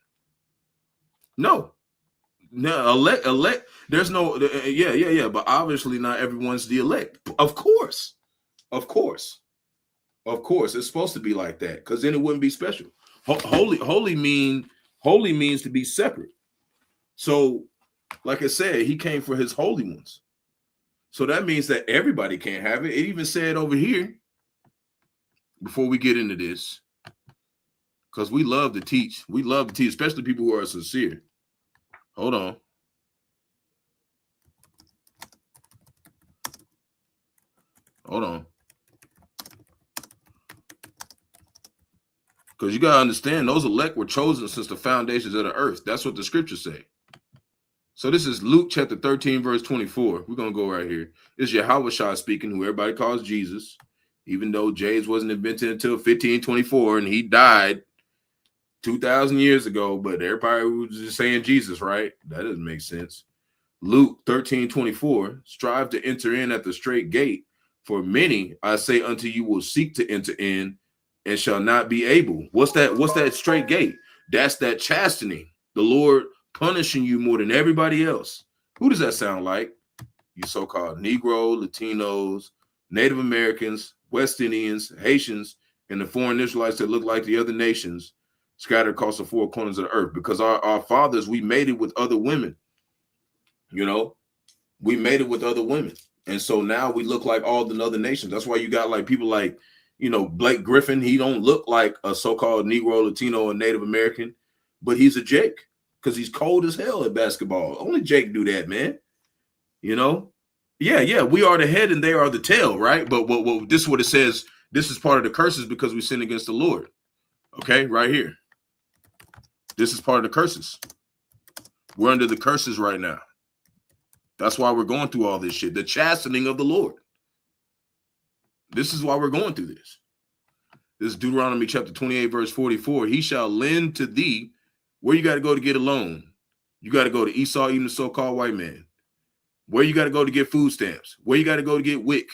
No, elect. There's no, yeah. But obviously not everyone's the elect. Of course. It's supposed to be like that because then it wouldn't be special. Holy means to be separate. So, like I said, he came for his holy ones. So that means that everybody can't have it. It even said over here, before we get into this, because we love to teach. We love to teach, especially people who are sincere. Hold on. Because you got to understand, those elect were chosen since the foundations of the earth. That's what the scriptures say. So this is Luke chapter 13, verse 24. We're going to go right here. It's Yahawashi speaking, who everybody calls Jesus, even though James wasn't invented until 1524 and he died 2,000 years ago, but everybody was just saying Jesus, right? That doesn't make sense. Luke 13:24, strive to enter in at the straight gate, for many, I say unto you, will seek to enter in and shall not be able. What's that straight gate? That's that chastening. The Lord punishing you more than everybody else. Who does that sound like? You so-called Negro, Latinos, Native Americans, West Indians, Haitians, and the foreign Israelites that look like the other nations scattered across the four corners of the earth. Because our fathers, we made it with other women. You know, we made it with other women. And so now we look like all the other nations. That's why you got like people like, you know, Blake Griffin. He don't look like a so-called Negro, Latino, or Native American, but he's a Jake because he's cold as hell at basketball. Only Jake do that, man. You know? Yeah. We are the head and they are the tail, right? But this is what it says. This is part of the curses because we sin against the Lord. Okay, right here. This is part of the curses. We're under the curses right now. That's why we're going through all this shit. The chastening of the Lord. This is why we're going through this. This is Deuteronomy chapter 28, verse 44. He shall lend to thee. Where you got to go to get a loan? You got to go to Esau, even the so-called white man. Where you got to go to get food stamps? Where you got to go to get WIC?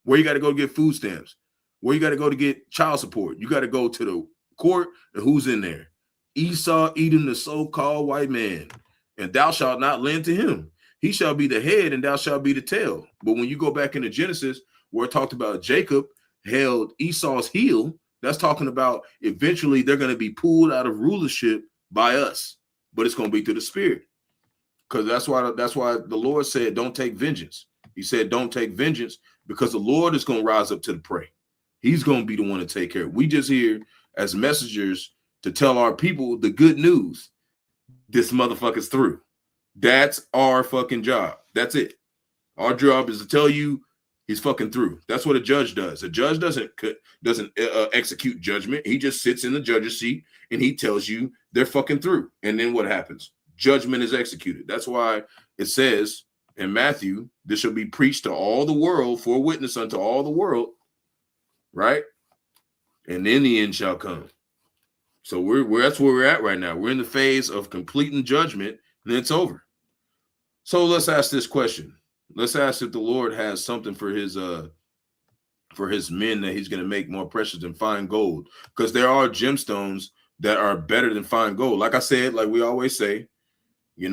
Where you got to go to get food stamps? Where you got to go to get child support? You got to go to the court, and who's in there? Esau, Edom, the so-called white man. And thou shalt not lend to him. He shall be the head, and thou shalt be the tail. But when you go back into Genesis, where it talked about Jacob held Esau's heel, that's talking about eventually they're going to be pulled out of rulership by us, but it's going to be through the Spirit. Because that's why the Lord said, don't take vengeance. He said, don't take vengeance, because the Lord is going to rise up to the prey. He's going to be the one to take care of it. We just here as messengers to tell our people the good news. This motherfucker's through. That's our fucking job. That's it. Our job is to tell you he's fucking through. That's what a judge does. A judge doesn't execute judgment. He just sits in the judge's seat and he tells you they're fucking through. And then what happens? Judgment is executed. That's why it says in Matthew, this shall be preached to all the world for a witness unto all the world, right? And then the end shall come. So that's where we're at right now. We're in the phase of completing judgment, and then it's over. So let's ask this question. Let's ask if the Lord has something for his men that he's going to make more precious than fine gold, because there are gemstones that are better than fine gold. Like I said, like we always say, be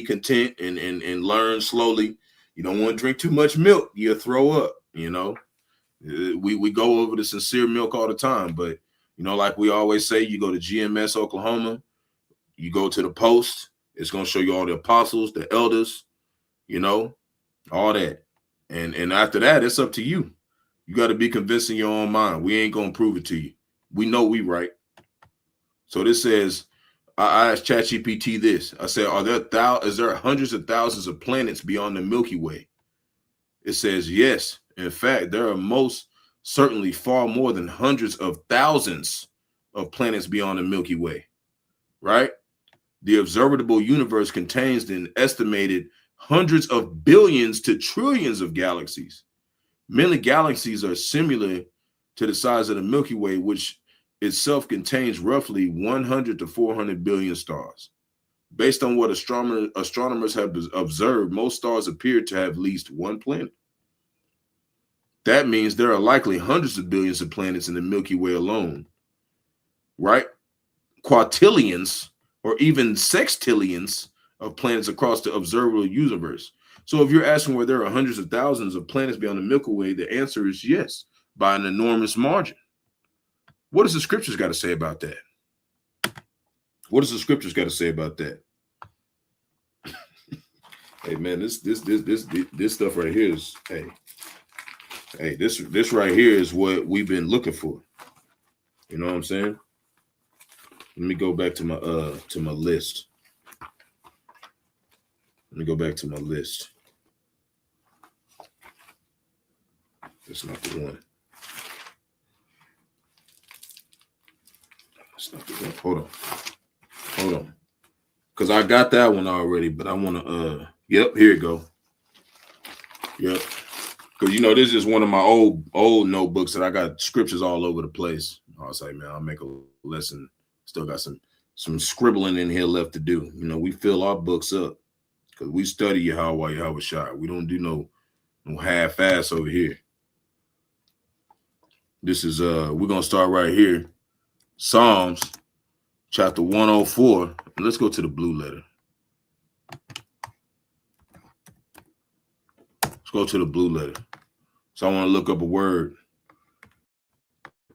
content and learn slowly. You don't want to drink too much milk, you'll throw up. We go over the sincere milk all the time, but like we always say, you go to GMS Oklahoma, you go to the post, it's going to show you all the apostles, the elders, all that. And after that, it's up to you. You got to be convinced in your own mind. We ain't going to prove it to you. We know we right. So this says, I asked ChatGPT this. I said, is there hundreds of thousands of planets beyond the Milky Way? It says, yes. In fact, there are most certainly far more than hundreds of thousands of planets beyond the Milky Way, right? The observable universe contains an estimated hundreds of billions to trillions of galaxies. Many galaxies are similar to the size of the Milky Way, which itself contains roughly 100 to 400 billion stars. Based on what astronomers have observed, most stars appear to have at least one planet. That means there are likely hundreds of billions of planets in the Milky Way alone, right? Quintillions or even sextillions of planets across the observable universe. So if you're asking where there are hundreds of thousands of planets beyond the Milky Way, the answer is yes, by an enormous margin. What does the scriptures got to say about that? What does the scriptures got to say about that? Hey man, this stuff right here is Hey, this right here is what we've been looking for. You know what I'm saying? Let me go back to my list. Let me go back to my list. That's not the one. That's not the one. Hold on. Because I got that one already, but I want to yep, here you go. Yep. Because this is one of my old notebooks that I got scriptures all over the place. I was like, man, I'll make a lesson. Still got some scribbling in here left to do. We fill our books up because we study Yahawaa, Yahawashi. We don't do no half-ass over here. This is we're gonna start right here. Psalms chapter 104. Let's go to the blue letter. Go to the blue letter. So I want to look up a word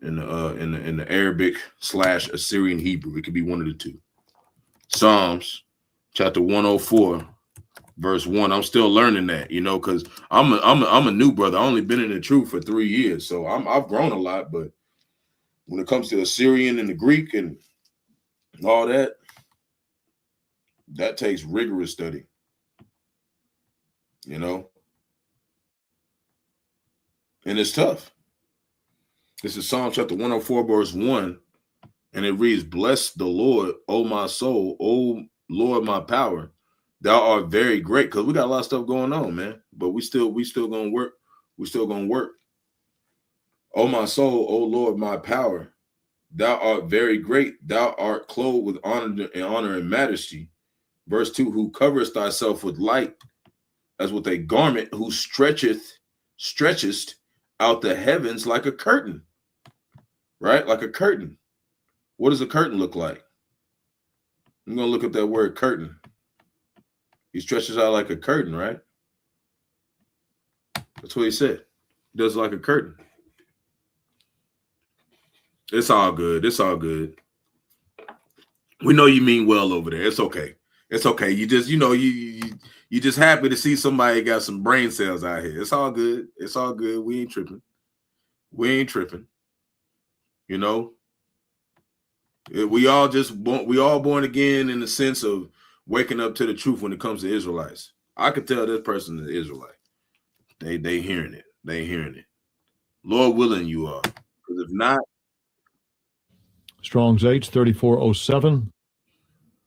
in the Arabic / Assyrian Hebrew. It could be one of the two. Psalms chapter 104 verse 1. I'm still learning that, because I'm a new brother. I only been in the truth for 3 years, so I've grown a lot. But when it comes to Assyrian and the Greek and all that takes rigorous study. And it's tough. This is Psalm chapter 104, verse 1. And it reads, bless the Lord, O my soul, O Lord, my power. Thou art very great. Because we got a lot of stuff going on, man. But we still gonna We're still gonna work. O my soul, O Lord, my power, thou art very great. Thou art clothed with honor and majesty. Verse 2, who coverest thyself with light as with a garment, who stretchest out the heavens like a curtain. Right? Like a curtain. What does a curtain look like? I'm going to look up that word curtain. He stretches out like a curtain, right? That's what he said. He does like a curtain. It's all good. It's all good. We know you mean well over there. It's okay. It's okay. You just, you just happy to see somebody got some brain cells out here. It's all good. It's all good. We ain't tripping. We ain't tripping. You know, we all born again in the sense of waking up to the truth when it comes to Israelites. I could tell this person is Israelite. They hearing it. They hearing it. Lord willing, you are. Because if not, Strong's H 3407.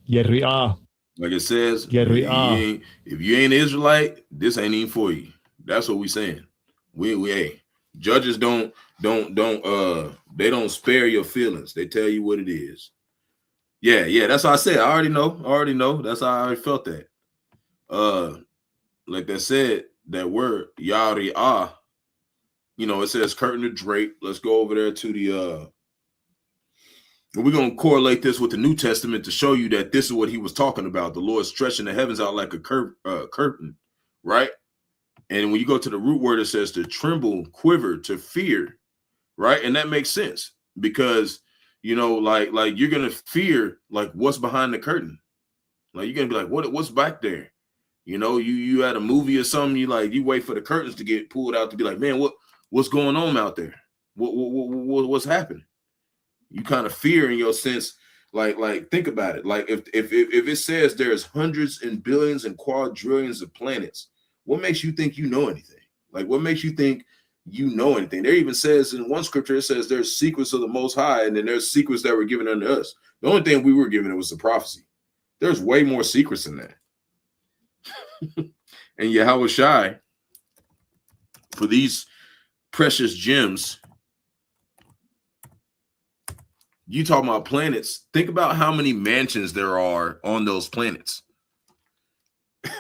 Yeri'ah. like it says, Yeri'ah. if you ain't Israelite, this ain't even for you. That's what we saying. We judges don't they don't spare your feelings. They tell you what it is. Yeah, that's what I said. I already know. That's how I already felt that. Like I said, that word Yahawaa, it says curtain to drape. Let's go over there to the we're going to correlate this with the New Testament to show you that this is what he was talking about. The Lord stretching the heavens out like a curtain, right? And when you go to the root word, it says to tremble, quiver, to fear, right? And that makes sense because, like you're going to fear, like what's behind the curtain. Like you're going to be like, what's back there? You had a movie or something, you wait for the curtains to get pulled out to be like, man, what's going on out there? What's happening? You kind of fear in your sense, like think about it. Like if it says there's hundreds and billions and quadrillions of planets, what makes you think you know anything? Like what makes you think you know anything? There even says in one scripture, it says there's secrets of the Most High, and then there's secrets that were given unto us. The only thing we were given it was the prophecy. There's way more secrets than that. And Yahawashi, for these precious gems, you talking about planets, think about how many mansions there are on those planets.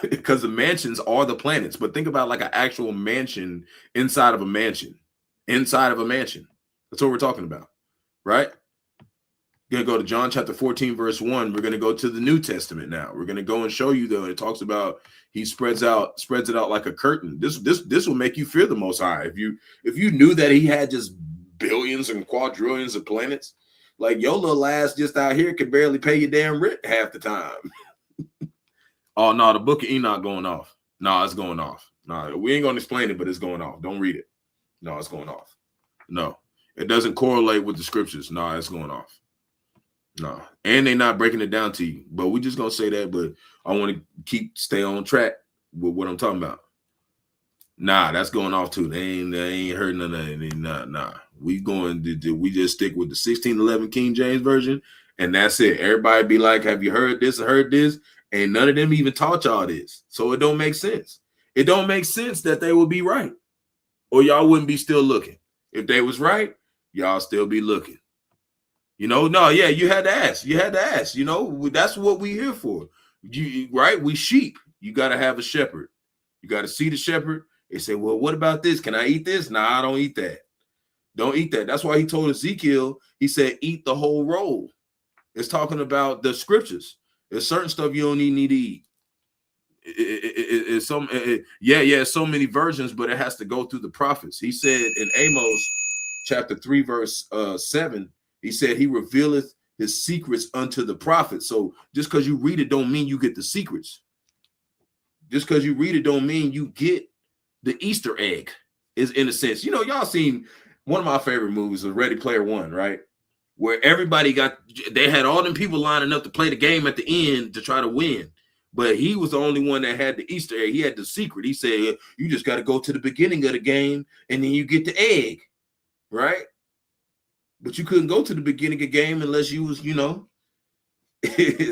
Because the mansions are the planets, but think about like an actual mansion inside of a mansion. Inside of a mansion. That's what we're talking about, right? We're going to go to John chapter 14, verse 1. We're going to go to the New Testament now. We're going to go and show you, though, it talks about he spreads it out like a curtain. This will make you fear the Most High. If you knew that he had just billions and quadrillions of planets, like your little ass just out here can barely pay your damn rent half the time. Oh, no, the book of Enoch going off. No, it's going off. No, we ain't going to explain it, but it's going off. Don't read it. No, it's going off. No, it doesn't correlate with the scriptures. No, it's going off. No, and they're not breaking it down to you. But we're just going to say that, but I want to stay on track with what I'm talking about. Nah, that's going off too. They ain't heard none of that. Nah. We just stick with the 1611 King James version, and that's it. Everybody be like, have you heard this or heard this? And none of them even taught y'all this. So it don't make sense. It don't make sense that they would be right. Or y'all wouldn't be still looking. If they was right, y'all still be looking. No, yeah, you had to ask. That's what we here for. Right? We sheep. You got to have a shepherd. You got to see the shepherd. They say, well, what about this? Can I eat this? Nah, I don't eat that. Don't eat that. That's why he told Ezekiel, he said, eat the whole roll. It's talking about the scriptures. There's certain stuff you don't even need to eat. It's so many versions, but it has to go through the prophets. He said in Amos chapter 3, verse 7, he said he revealeth his secrets unto the prophets. So just because you read it don't mean you get the secrets. Just because you read it don't mean you get the Easter egg, is in a sense. Y'all seen one of my favorite movies was Ready Player One, right? Where they had all them people lining up to play the game at the end to try to win. But he was the only one that had the Easter egg. He had the secret. He said, you just got to go to the beginning of the game and then you get the egg, right? But you couldn't go to the beginning of the game unless you was, the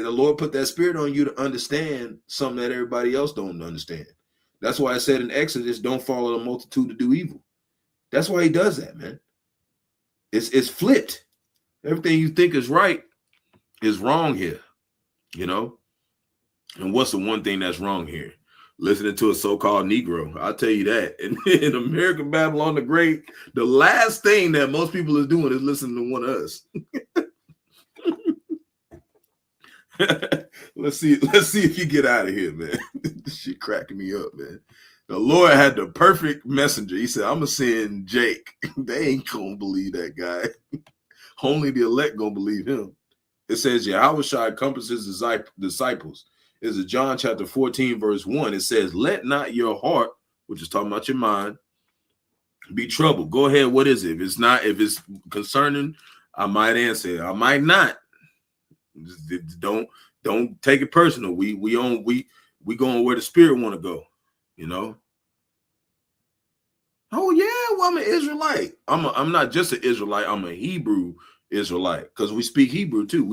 Lord put that spirit on you to understand something that everybody else don't understand. That's why I said in Exodus, don't follow the multitude to do evil. That's why he does that, man. It's flipped. Everything you think is right is wrong here, you know? And what's the one thing that's wrong here? Listening to a so-called Negro. I'll tell you that. In American Babylon the Great, the last thing that most people is doing is listening to one of us. Let's see if you get out of here, man. This shit cracking me up, man. The Lord had the perfect messenger. He said, I'm gonna send Jake. They ain't gonna believe that guy. Only the elect gonna believe him. It says Yahawashi encompasses his disciples. It's in John chapter 14, verse 1. It says, let not your heart, which is talking about your mind, be troubled. Go ahead. What is it? If it's concerning, I might answer. I might not. Don't take it personal. We going where the spirit want to go, you know. Oh yeah, well, I'm an Israelite. I'm not just an Israelite. I'm a Hebrew Israelite because we speak Hebrew too.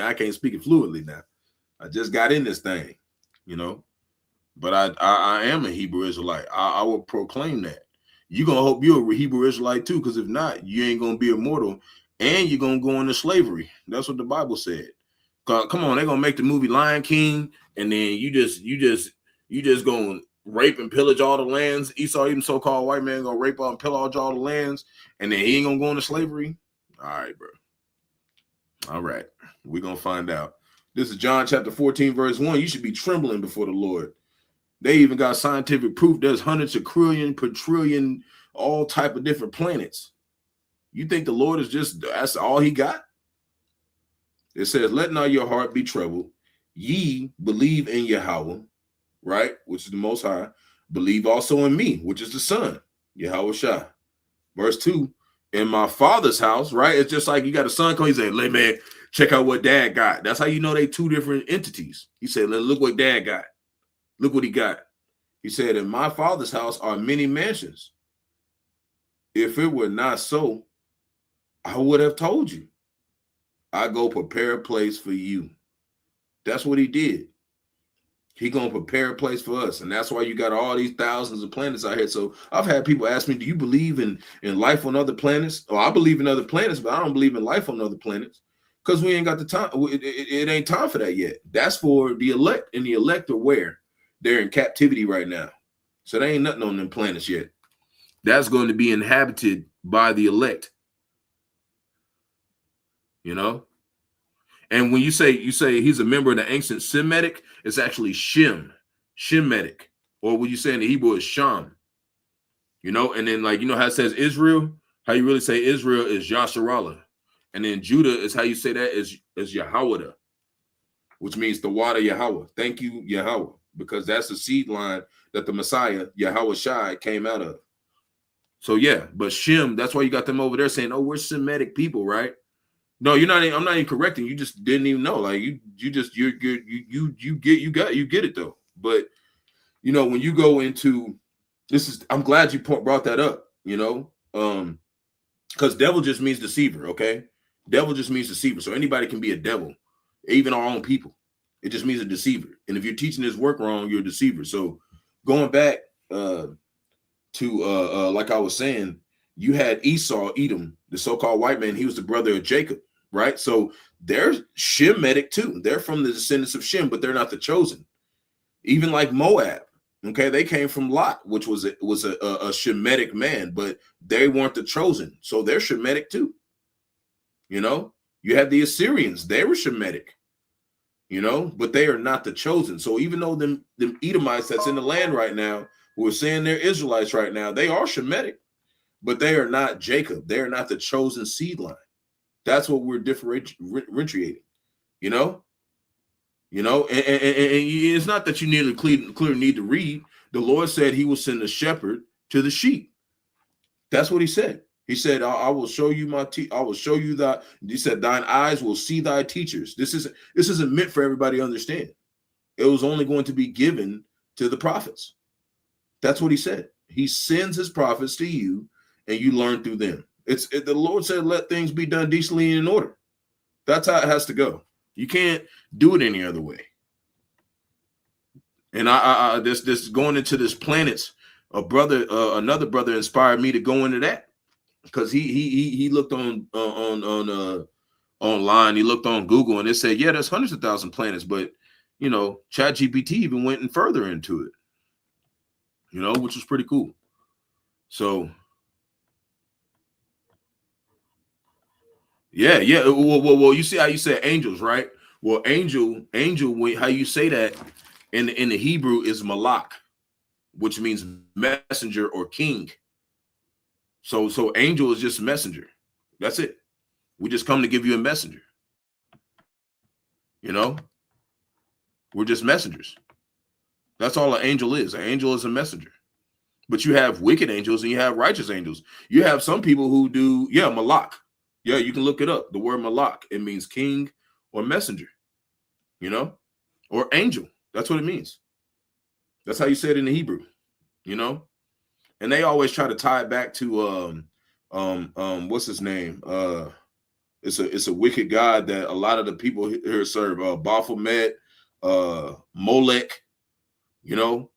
I can't speak it fluently now. I just got in this thing, you know. But I am a Hebrew Israelite. I will proclaim that. You're gonna hope you're a Hebrew Israelite too, because if not, you ain't gonna be immortal, and you're gonna go into slavery. That's what the Bible said. Come on, they're gonna make the movie Lion King, and then you just gonna rape and pillage all the lands. Esau, even so-called white man, gonna rape and pillage all the lands, and then he ain't gonna go into slavery. All right, bro. All right, we're gonna find out. This is John chapter 14, verse 1. You should be trembling before the Lord. They even got scientific proof there's hundreds of trillion, per trillion, all type of different planets. You think the Lord is that's all he got? It says, let not your heart be troubled. Ye believe in Yahawah, right? Which is the Most High. Believe also in me, which is the Son, Yahawashi. Verse 2, in my Father's house, right? It's just like you got a son come, he said, "Hey, man, check out what dad got." That's how you know they two different entities. He said, look what dad got. Look what he got. He said, in my Father's house are many mansions. If it were not so, I would have told you. I go prepare a place for you. That's what he did. He gonna prepare a place for us, and that's why you got all these thousands of planets out here. So I've had people ask me, do you believe in life on other planets? Oh, I believe in other planets, but I don't believe in life on other planets because we ain't got the time. It ain't time for that yet. That's for the elect, and the elect are where? They're in captivity right now. So there ain't nothing on them planets yet. That's going to be inhabited by the elect. You know? And when you say he's a member of the ancient Semitic, it's actually Shemitic. Or when you say in the Hebrew is Sham. You know, and then like, you know how it says Israel? How you really say Israel is Yasharallah. And then Judah is how you say that is Yahawah, which means the water Yahawah. Thank you, Yahawah, because that's the seed line that the Messiah, Yahawashi, came out of. So yeah, but Shem, that's why you got them over there saying, oh, we're Semitic people, right? No, you're not. I'm not even correcting. You just didn't even know. Like you get it though. But you know, when you go into I'm glad you brought that up. You know, because devil just means deceiver. Okay, devil just means deceiver. So anybody can be a devil, even our own people. It just means a deceiver. And if you're teaching this work wrong, you're a deceiver. So going back to like I was saying, you had Esau, Edom, the so-called white man. He was the brother of Jacob, right? So they're Shemitic too. They're from the descendants of Shem, but they're not the chosen. Even like Moab, okay, they came from Lot, which was a Shemitic man, but they weren't the chosen. So they're Shemitic too. You know, you had the Assyrians, they were Shemitic, you know, but they are not the chosen. So even though them Edomites that's in the land right now, who are saying they're Israelites right now, they are Shemitic, but they are not Jacob. They are not the chosen seed line. That's what we're differentiating, you know? You know, and it's not that you need a clear need to read. The Lord said he will send a shepherd to the sheep. That's what he said. He said, I will show you I will show you that. He said, thine eyes will see thy teachers. This isn't meant for everybody to understand. It was only going to be given to the prophets. That's what he said. He sends his prophets to you and you learn through them. The Lord said, let things be done decently and in order. That's how it has to go. You can't do it any other way. And I this going into this planets. Another brother inspired me to go into that because he looked on online. He looked on Google and it said, yeah, there's hundreds of thousand planets, but you know, ChatGPT even went further into it. You know, which was pretty cool. So yeah. Well, you see how you said angels, right? Well, angel, how you say that in the Hebrew is malak, which means messenger or king. So angel is just messenger. That's it. We just come to give you a messenger. You know, we're just messengers. That's all an angel is. An angel is a messenger. But you have wicked angels and you have righteous angels. You have some people who do, malak. Yeah, you can look it up. The word malak, it means king or messenger, you know, or angel. That's what it means. That's how you say it in the Hebrew, you know. And they always try to tie it back to what's his name? It's a wicked god that a lot of the people here serve. Baphomet, Molech, you know.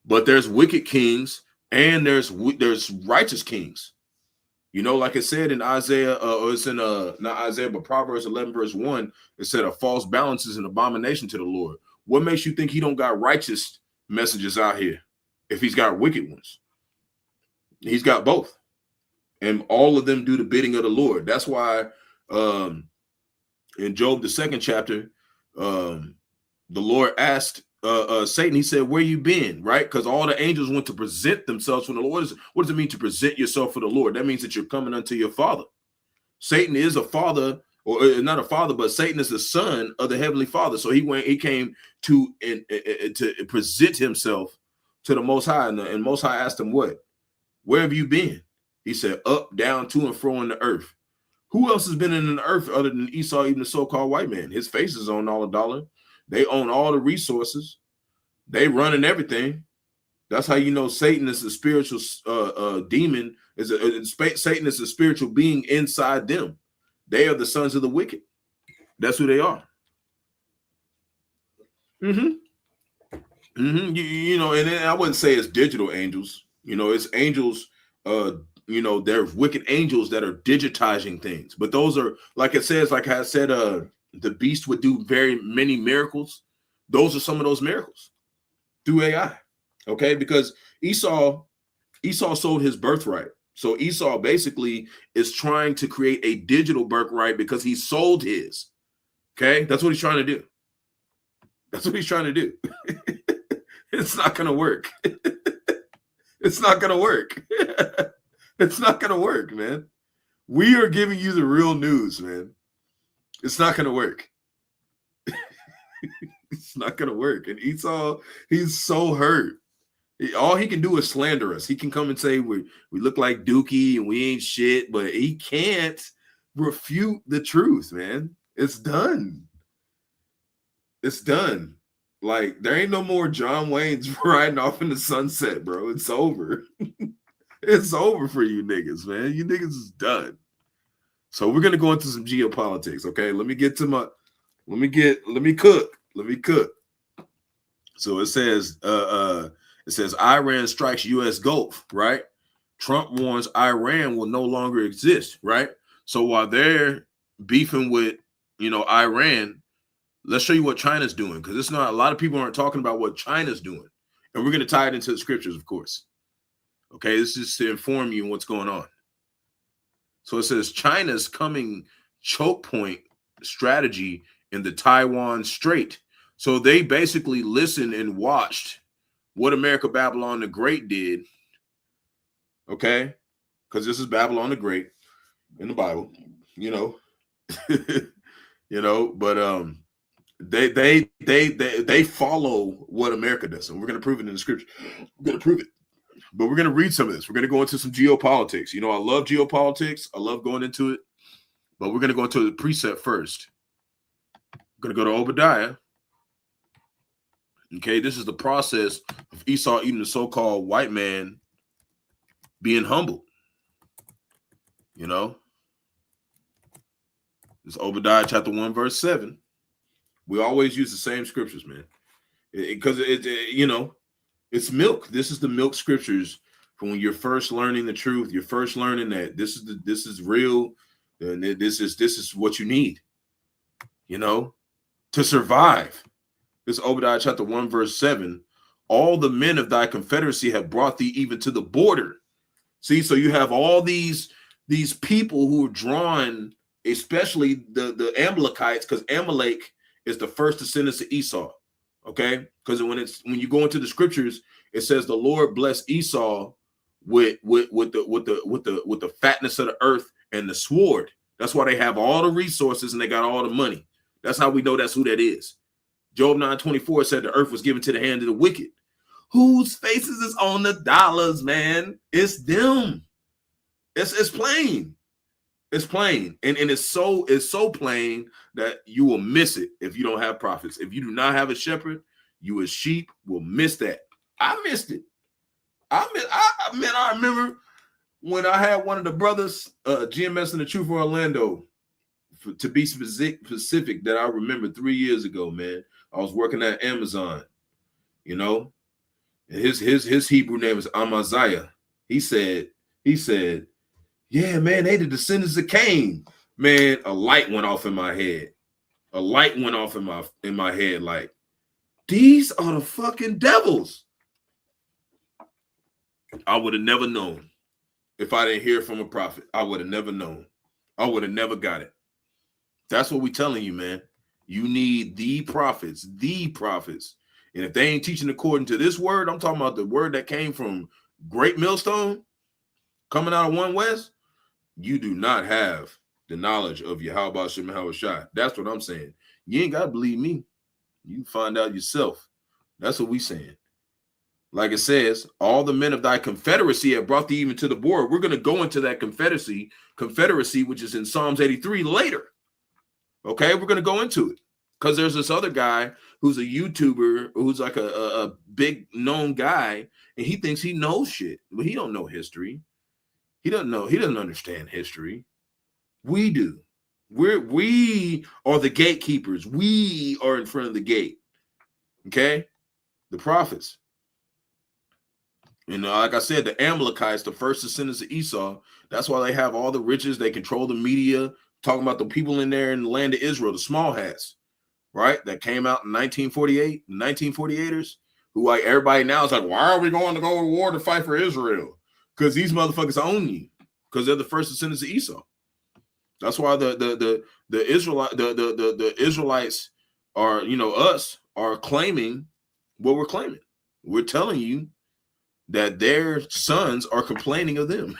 But there's wicked kings and there's righteous kings. You know, like it said in Isaiah, or it's in not Isaiah, but Proverbs 11, verse 1, it said a false balance is an abomination to the Lord. What makes you think he don't got righteous messages out here if he's got wicked ones? He's got both. And all of them do the bidding of the Lord. That's why in Job, the 2nd chapter, the Lord asked Satan, he said, where you been, right? Because all the angels went to present themselves for the Lord. What does it mean to present yourself for the Lord? That means that you're coming unto your father. Satan is a father, or not a father, but Satan is the son of the heavenly Father. So he came to present himself to the Most High, and Most High asked him, what? Where have you been? He said, up, down, to and fro in the earth. Who else has been in the earth other than Esau, even the so-called white man? His face is on all the dollar. They own all the resources. They running everything. That's how you know Satan is a spiritual demon. Satan is a spiritual being inside them. They are the sons of the wicked. That's who they are. You know, and I wouldn't say it's digital angels. You know, it's angels. You know, they're wicked angels that are digitizing things. But those are, like it says, like I said, the beast would do very many miracles. Those are some of those miracles through AI. Okay, because Esau sold his birthright. So Esau basically is trying to create a digital birthright because he sold his. Okay, that's what he's trying to do. That's what he's trying to do. It's not going to work. It's not going to work. It's not going to work, man. We are giving you the real news, man. It's not going to work. It's not going to work. And Esau, he's so hurt. All he can do is slander us. He can come and say we look like Dookie and we ain't shit, but he can't refute the truth, man. It's done. It's done. Like, there ain't no more John Wayne's riding off in the sunset, bro. It's over. It's over for you niggas, man. You niggas is done. So we're gonna go into some geopolitics, okay? Let me cook. So it says Iran strikes U.S. Gulf, right? Trump warns Iran will no longer exist, right? So while they're beefing with, Iran, let's show you what China's doing, because it's not, a lot of people aren't talking about what China's doing. And we're going to tie it into the scriptures, of course. Okay, this is to inform you what's going on. So it says China's coming choke point strategy in the Taiwan Strait. So they basically listened and watched what America Babylon the Great did. Okay, because this is Babylon the Great in the Bible, but they follow what America does, and we're going to prove it in the scripture. We're going to prove it, but we're going to read some of this. We're going to go into some geopolitics. I love geopolitics. I love going into it, but we're going to go into the precept first. We're going to go to Obadiah. Okay, this is the process of Esau, even the so-called white man, being humbled. It's Obadiah chapter 1, verse 7. We always use the same scriptures, man. because it's milk. This is the milk scriptures from when you're first learning the truth. You're first learning that this is real, and this is what you need, to survive. This is Obadiah chapter 1 verse 7. All the men of thy confederacy have brought thee even to the border. See, so you have all these people who are drawn, especially the Amalekites, because Amalek is the first descendants of Esau. Okay, because when you go into the scriptures, it says the Lord blessed Esau with the fatness of the earth and the sword. That's why they have all the resources and they got all the money. That's how we know that's who that is. Job 9:24 said the earth was given to the hand of the wicked. Whose faces is on the dollars, man? It's them. It's plain. It's plain. And it's so plain that you will miss it if you don't have prophets. If you do not have a shepherd, you as sheep will miss that. I missed it. I remember when I had one of the brothers, GMS in the Truth for Orlando, to be specific, that I remember 3 years ago, man. I was working at Amazon, his Hebrew name is Amaziah. He said, yeah, man, they the descendants of Cain. Man, a light went off in my head. A light went off in my head, like, these are the fucking devils. I would have never known if I didn't hear from a prophet. I would have never known. I would have never got it. That's what we're telling you, man. You need the prophets. And if they ain't teaching according to this word, I'm talking about the word that came from Great Millstone coming out of One West, you do not have the knowledge of Yahawaa, Bahasham, Yahawashi. That's what I'm saying. You ain't got to believe me. You can find out yourself. That's what we saying. Like it says, all the men of thy confederacy have brought thee even to the board. We're going to go into that confederacy, which is in Psalms 83 later. Okay, we're going to go into it because there's this other guy who's a YouTuber who's like a big known guy, and he thinks he knows shit, but he don't know history. He doesn't understand history. We do. We are the gatekeepers. We are in front of the gate. Okay, the prophets. Like I said, the Amalekites, the first descendants of Esau. That's why they have all the riches. They control the media. Talking about the people in there in the land of Israel, the small hats, right? That came out in 1948, 1948ers, who like everybody now is like, why are we going to go to war to fight for Israel? Because these motherfuckers own you, because they're the first descendants of Esau. That's why the Israelites are, us are claiming what we're claiming. We're telling you that their sons are complaining of them.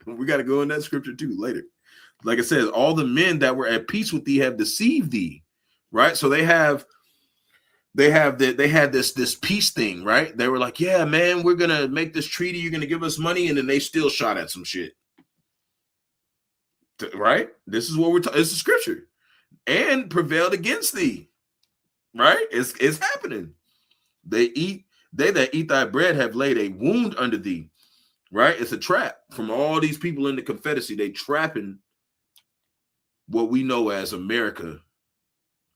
We got to go in that scripture too later. Like I said, all the men that were at peace with thee have deceived thee, right? So they had this peace thing, right? They were like, yeah, man, we're gonna make this treaty. You're gonna give us money, and then they still shot at some shit, right? This is what it's the scripture, and prevailed against thee, right? It's happening. They that eat thy bread have laid a wound under thee, right? It's a trap from all these people in the confederacy. They trapping what we know as America,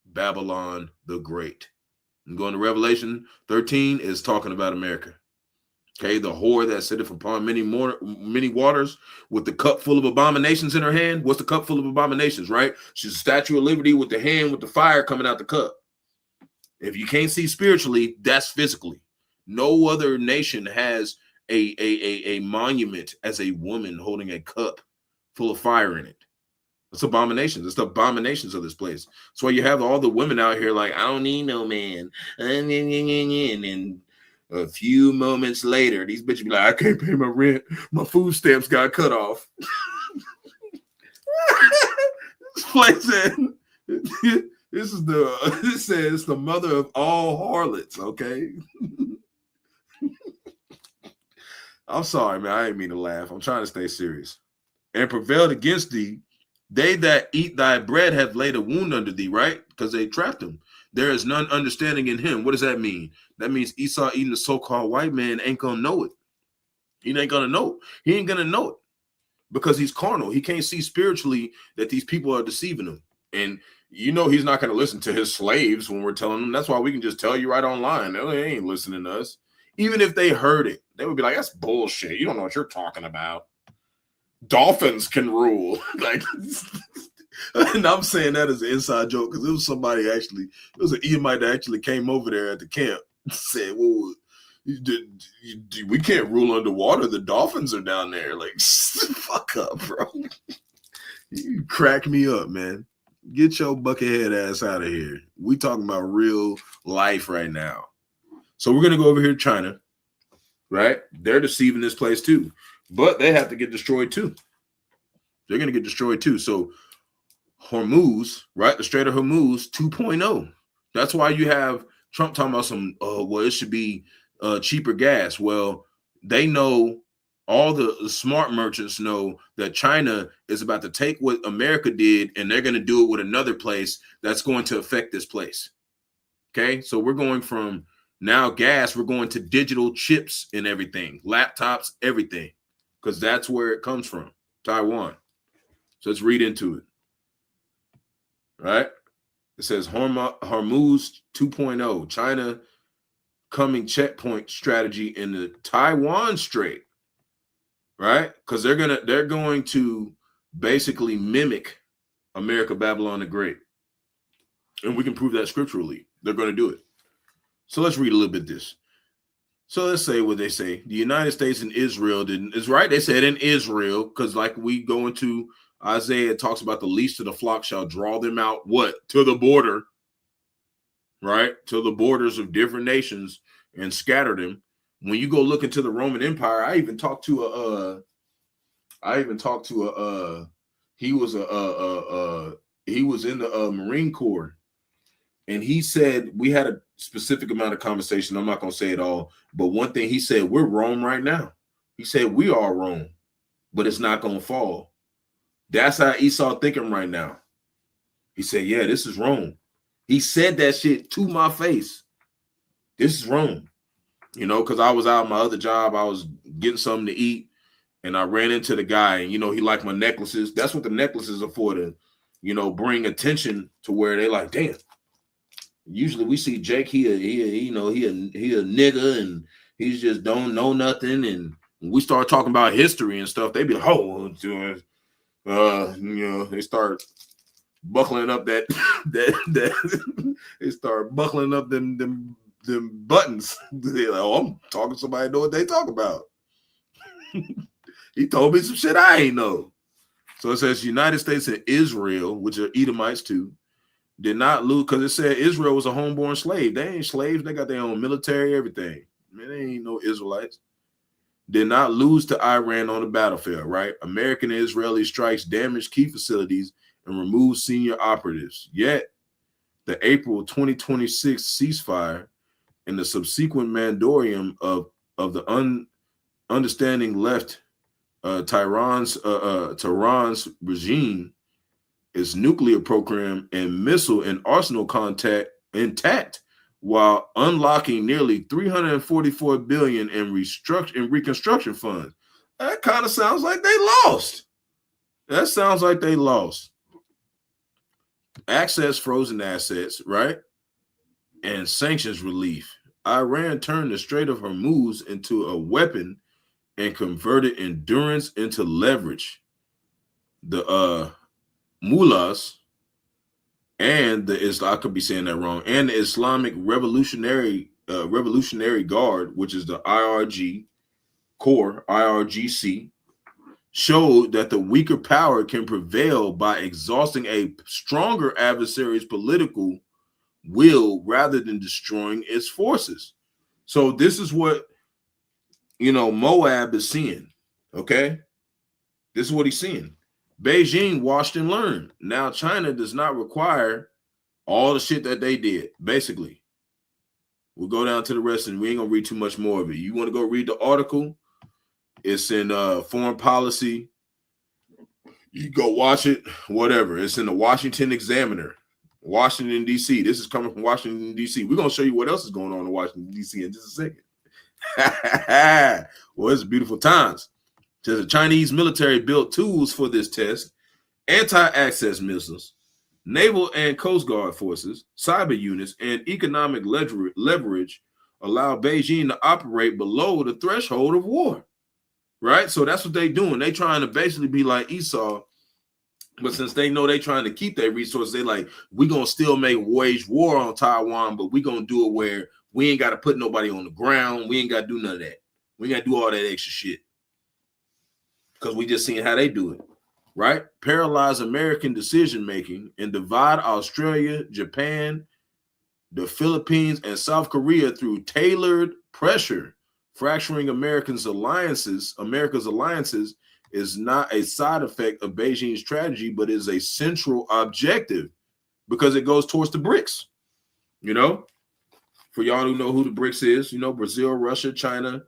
Babylon the Great. And going to Revelation 13 is talking about America. Okay, the whore that sitteth upon many waters with the cup full of abominations in her hand. What's the cup full of abominations, right? She's a Statue of Liberty with the hand with the fire coming out the cup. If you can't see spiritually, that's physically. No other nation has a monument as a woman holding a cup full of fire in it. It's abominations. It's the abominations of this place. That's why you have all the women out here like, I don't need no man. And then a few moments later, these bitches be like, I can't pay my rent. My food stamps got cut off. This place said, this says the mother of all harlots, okay? I'm sorry, man. I didn't mean to laugh. I'm trying to stay serious. And prevailed against thee. They that eat thy bread have laid a wound under thee, right? Because they trapped him. There is none understanding in him. What does that mean? That means Esau eating the so-called white man ain't going to know it. He ain't going to know it. He ain't going to know it because he's carnal. He can't see spiritually that these people are deceiving him. And, You know he's not going to listen to his slaves when we're telling them. That's why we can just tell you right online. They ain't listening to us. Even if they heard it, they would be like, that's bullshit. You don't know what you're talking about. Dolphins can rule. Like, and I'm saying that as an inside joke because it was somebody actually, it was an Edomite that actually came over there at the camp and said, well, we can't rule underwater. The dolphins are down there. Like, fuck up, bro. You crack me up, man. Get your buckethead ass out of here. We talking about real life right now. So we're going to go over here to China, right? They're deceiving this place too, but they have to get destroyed too. They're going to get destroyed too. So Hormuz, right? The Strait of Hormuz 2.0. That's why you have Trump talking about some, well, it should be cheaper gas. Well, they know, all the smart merchants know that China is about to take what America did and they're going to do it with another place that's going to affect this place. Okay. So we're going from now gas, we're going to digital chips and everything, laptops, everything, because that's where it comes from, Taiwan. So let's read into it. Right. It says Hormuz 2.0, China coming checkpoint strategy in the Taiwan Strait. Right? Because they're going to basically mimic America, Babylon the Great. And we can prove that scripturally. They're going to do it. So let's read a little bit of this. So let's say what they say. The United States and Israel is right. They said in Israel, because like we go into Isaiah, it talks about the least of the flock shall draw them out, what? To the border, right? To the borders of different nations and scatter them. When you go look into the Roman Empire, he was in the Marine Corps, and he said, we had a specific amount of conversation. I'm not going to say it all, but one thing he said, we're Rome right now. He said, we are Rome, but it's not going to fall. That's how Esau thinking right now. He said, yeah, this is Rome. He said that shit to my face. This is Rome. You know, because I was out of my other job. I was getting something to eat, and I ran into the guy, and, you know, he liked my necklaces. That's what the necklaces are for, to, you know, bring attention to where they like, damn. Usually we see Jake, he a nigga, and he's just don't know nothing. And when we start talking about history and stuff, they be like, oh, you know, they start buckling up that they start buckling up them buttons. They're like, oh, I'm talking to somebody know what they talk about. He told me some shit I ain't know. So it says United States and Israel, which are Edomites too, did not lose, because it said Israel was a homeborn slave. They ain't slaves. They got their own military, everything. Man, they ain't no Israelites. Did not lose to Iran on the battlefield, right? American and Israeli strikes damaged key facilities and removed senior operatives. Yet the April 2026 ceasefire and the subsequent mandorium of the understanding left Tehran's regime, its nuclear program and missile and arsenal contact intact, while unlocking nearly $344 billion in reconstruction funds. That kind of sounds like they lost. That sounds like they lost. Access frozen assets, right? And sanctions relief. Iran turned the Strait of Hormuz into a weapon and converted endurance into leverage. The mullahs and I could be saying that wrong, and the Islamic Revolutionary Guard, which is the IRGC, showed that the weaker power can prevail by exhausting a stronger adversary's political will rather than destroying its forces. So this is what, you know, Moab is seeing. Okay, this is what he's seeing. Beijing watched and learned. Now China does not require all the shit that they did. Basically, we'll go down to the rest, and we ain't gonna read too much more of it. You want to go read the article? It's in Foreign Policy. You go watch it, whatever. It's in the Washington Examiner, Washington, D.C. This is coming from Washington, D.C. We're going to show you what else is going on in Washington, D.C. in just a second. Well, it's beautiful times. The Chinese military built tools for this test, anti-access missiles, Naval and Coast Guard forces, cyber units, and economic leverage allow Beijing to operate below the threshold of war, right? So that's what they're doing. They trying to basically be like Esau, but since they know they trying to keep their resources, they like, we going to still wage war on Taiwan, but we going to do it where we ain't got to put nobody on the ground. We ain't got to do none of that. We got to do all that extra shit because we just seen how they do it, right? Paralyze American decision-making and divide Australia, Japan, the Philippines, and South Korea through tailored pressure. Fracturing America's alliances is not a side effect of Beijing's strategy, but is a central objective because it goes towards the BRICS. You know, for y'all who know who the BRICS is, you know, Brazil, Russia, China,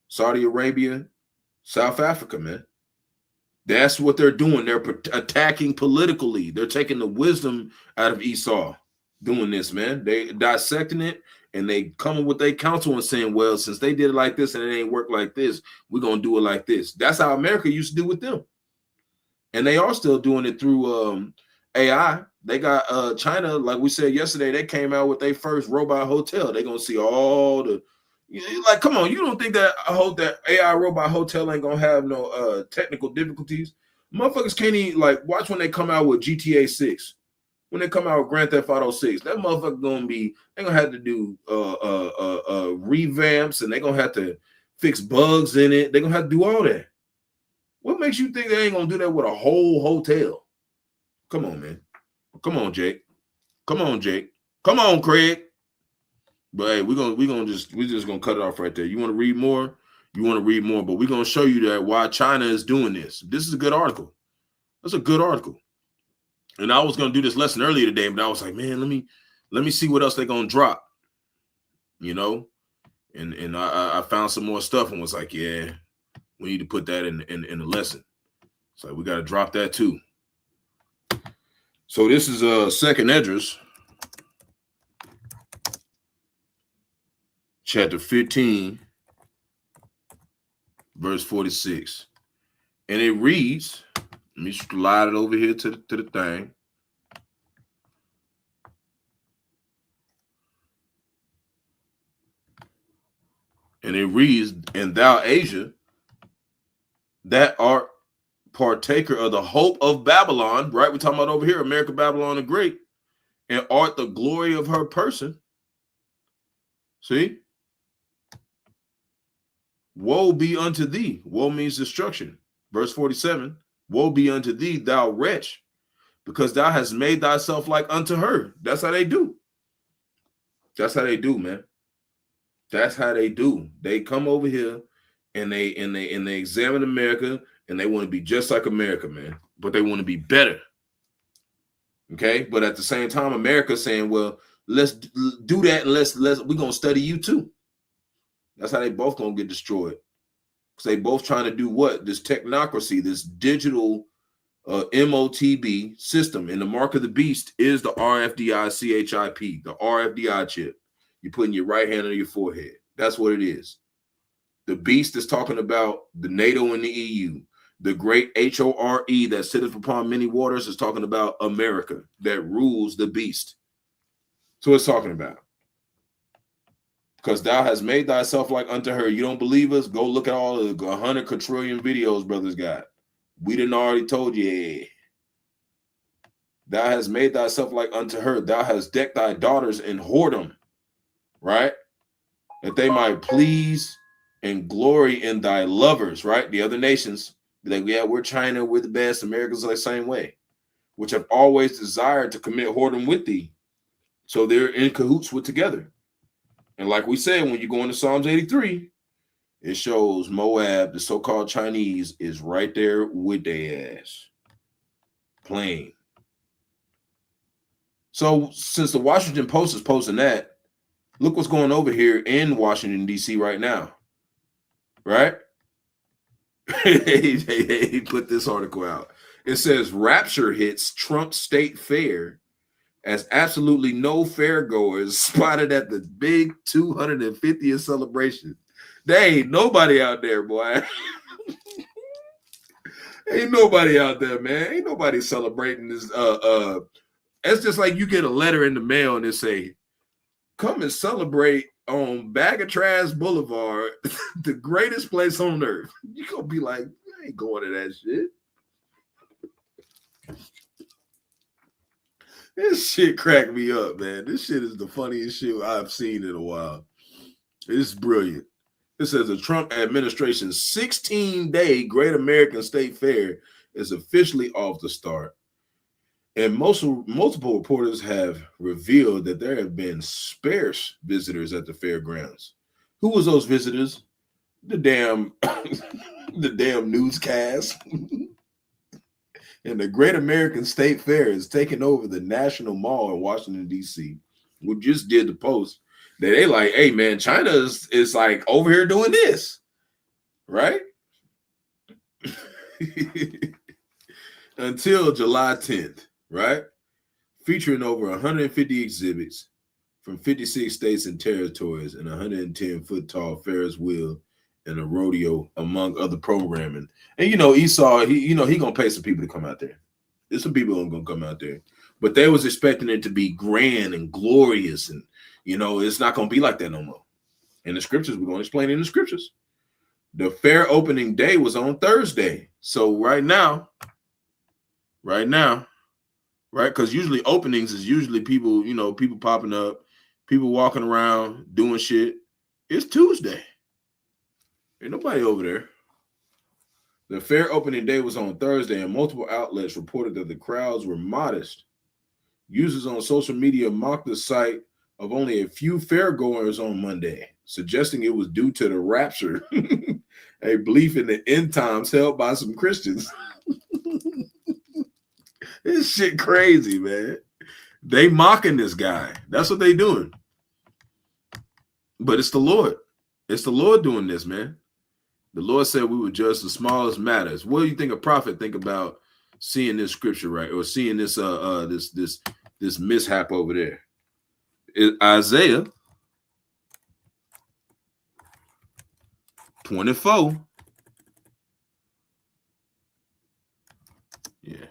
Saudi Arabia, South Africa, man. That's what they're doing. They're attacking politically. They're taking the wisdom out of Esau doing this, man. They dissecting it and they coming with their counsel and saying, well, since they did it like this and it ain't work like this, we're going to do it like this. That's how America used to do with them. And they are still doing it through AI. They got China, like we said yesterday, they came out with their first robot hotel. They're going to see all the, like, come on, you don't think that I hope that AI robot hotel ain't going to have no technical difficulties? Motherfuckers can't even, like, watch when they come out with GTA 6. When they come out with Grand Theft Auto 6, that motherfucker gonna be, they're gonna have to do revamps and they're gonna have to fix bugs in it. They're gonna have to do all that. What makes you think they ain't gonna do that with a whole hotel? Come on, man. Come on, Jake. Come on, Jake. Come on, Craig. But hey, we're just gonna cut it off right there. You want to read more? You want to read more, but we're gonna show you that why China is doing this. This is a good article. That's a good article. And I was gonna do this lesson earlier today, but I was like, man, let me see what else they're gonna drop, you know. And I found some more stuff and was like, yeah, we need to put that in the lesson. So we got to drop that too. So this is Second Esdras, chapter 15, verse 46, and it reads. Let me slide it over here to the thing. And it reads, and thou, Asia, that art partaker of the hope of Babylon, right? We're talking about over here, America, Babylon the Great, and art the glory of her person. See? Woe be unto thee. Woe means destruction. Verse 47. Woe be unto thee, thou wretch, because thou hast made thyself like unto her. That's how they do. That's how they do, man. That's how they do. They come over here and they examine America and they want to be just like America, man. But they want to be better. Okay, but at the same time, America's saying, well, let's do that and we're gonna study you too. That's how they both gonna get destroyed. Because they both trying to do what? This technocracy, this digital MOTB system. And the mark of the beast is the RFDI CHIP, the RFDI chip. You put in your right hand on your forehead. That's what it is. The beast is talking about the NATO and the EU. The great HORE that sitteth upon many waters is talking about America that rules the beast. So it's talking about. Because thou hast made thyself like unto her. You don't believe us? Go look at all the 100 quadrillion videos brothers got. We didn't already told you. Yeah. Thou hast made thyself like unto her. Thou hast decked thy daughters in whoredom, right? That they might please and glory in thy lovers, right? The other nations, like, yeah, we're China, we're the best. America's the same way, which have always desired to commit whoredom with thee. So they're in cahoots with together. And like we said, when you go into Psalms 83, it shows Moab, the so-called Chinese, is right there with their ass. Plain. So since the Washington Post is posting that, look what's going over here in Washington, D.C. right now. Right? He put this article out. It says, Rapture hits Trump State Fair as absolutely no fairgoers spotted at the big 250th celebration. There ain't nobody out there, boy. Ain't nobody out there, man. Ain't nobody celebrating this It's just like you get a letter in the mail and they say, come and celebrate on Bag of Trash Boulevard, the greatest place on earth. You gonna be like, I ain't going to that shit. This shit cracked me up, man. This shit is the funniest shit I've seen in a while. It's brilliant. It says the Trump administration's 16-day Great American State Fair is officially off the start. And multiple reporters have revealed that there have been sparse visitors at the fairgrounds. Who was those visitors? The damn newscast. And the Great American State Fair is taking over the National Mall in Washington, D.C. We just did the post that they like, hey, man, China is like over here doing this, right? Until July 10th, right? Featuring over 150 exhibits from 56 states and territories and 110-foot-tall Ferris wheel and a rodeo, among other programming. And Esau, he gonna pay some people to come out there. There's some people who are gonna come out there, but they was expecting it to be grand and glorious, and it's not gonna be like that no more. In the scriptures, we're gonna explain in the scriptures. The fair opening day was on Thursday, so right now, because usually openings is usually people, people popping up, people walking around doing shit. It's Tuesday. Ain't nobody over there. The fair opening day was on Thursday, and multiple outlets reported that the crowds were modest. Users on social media mocked the sight of only a few fairgoers on Monday, suggesting it was due to the rapture, a belief in the end times held by some Christians. This shit crazy, man. They mocking this guy. That's what they doing. But it's the Lord. It's the Lord doing this, man. The Lord said we would judge the smallest matters. What do you think a prophet think about seeing this scripture, right? Or seeing this this mishap over there? Isaiah 24. Yeah.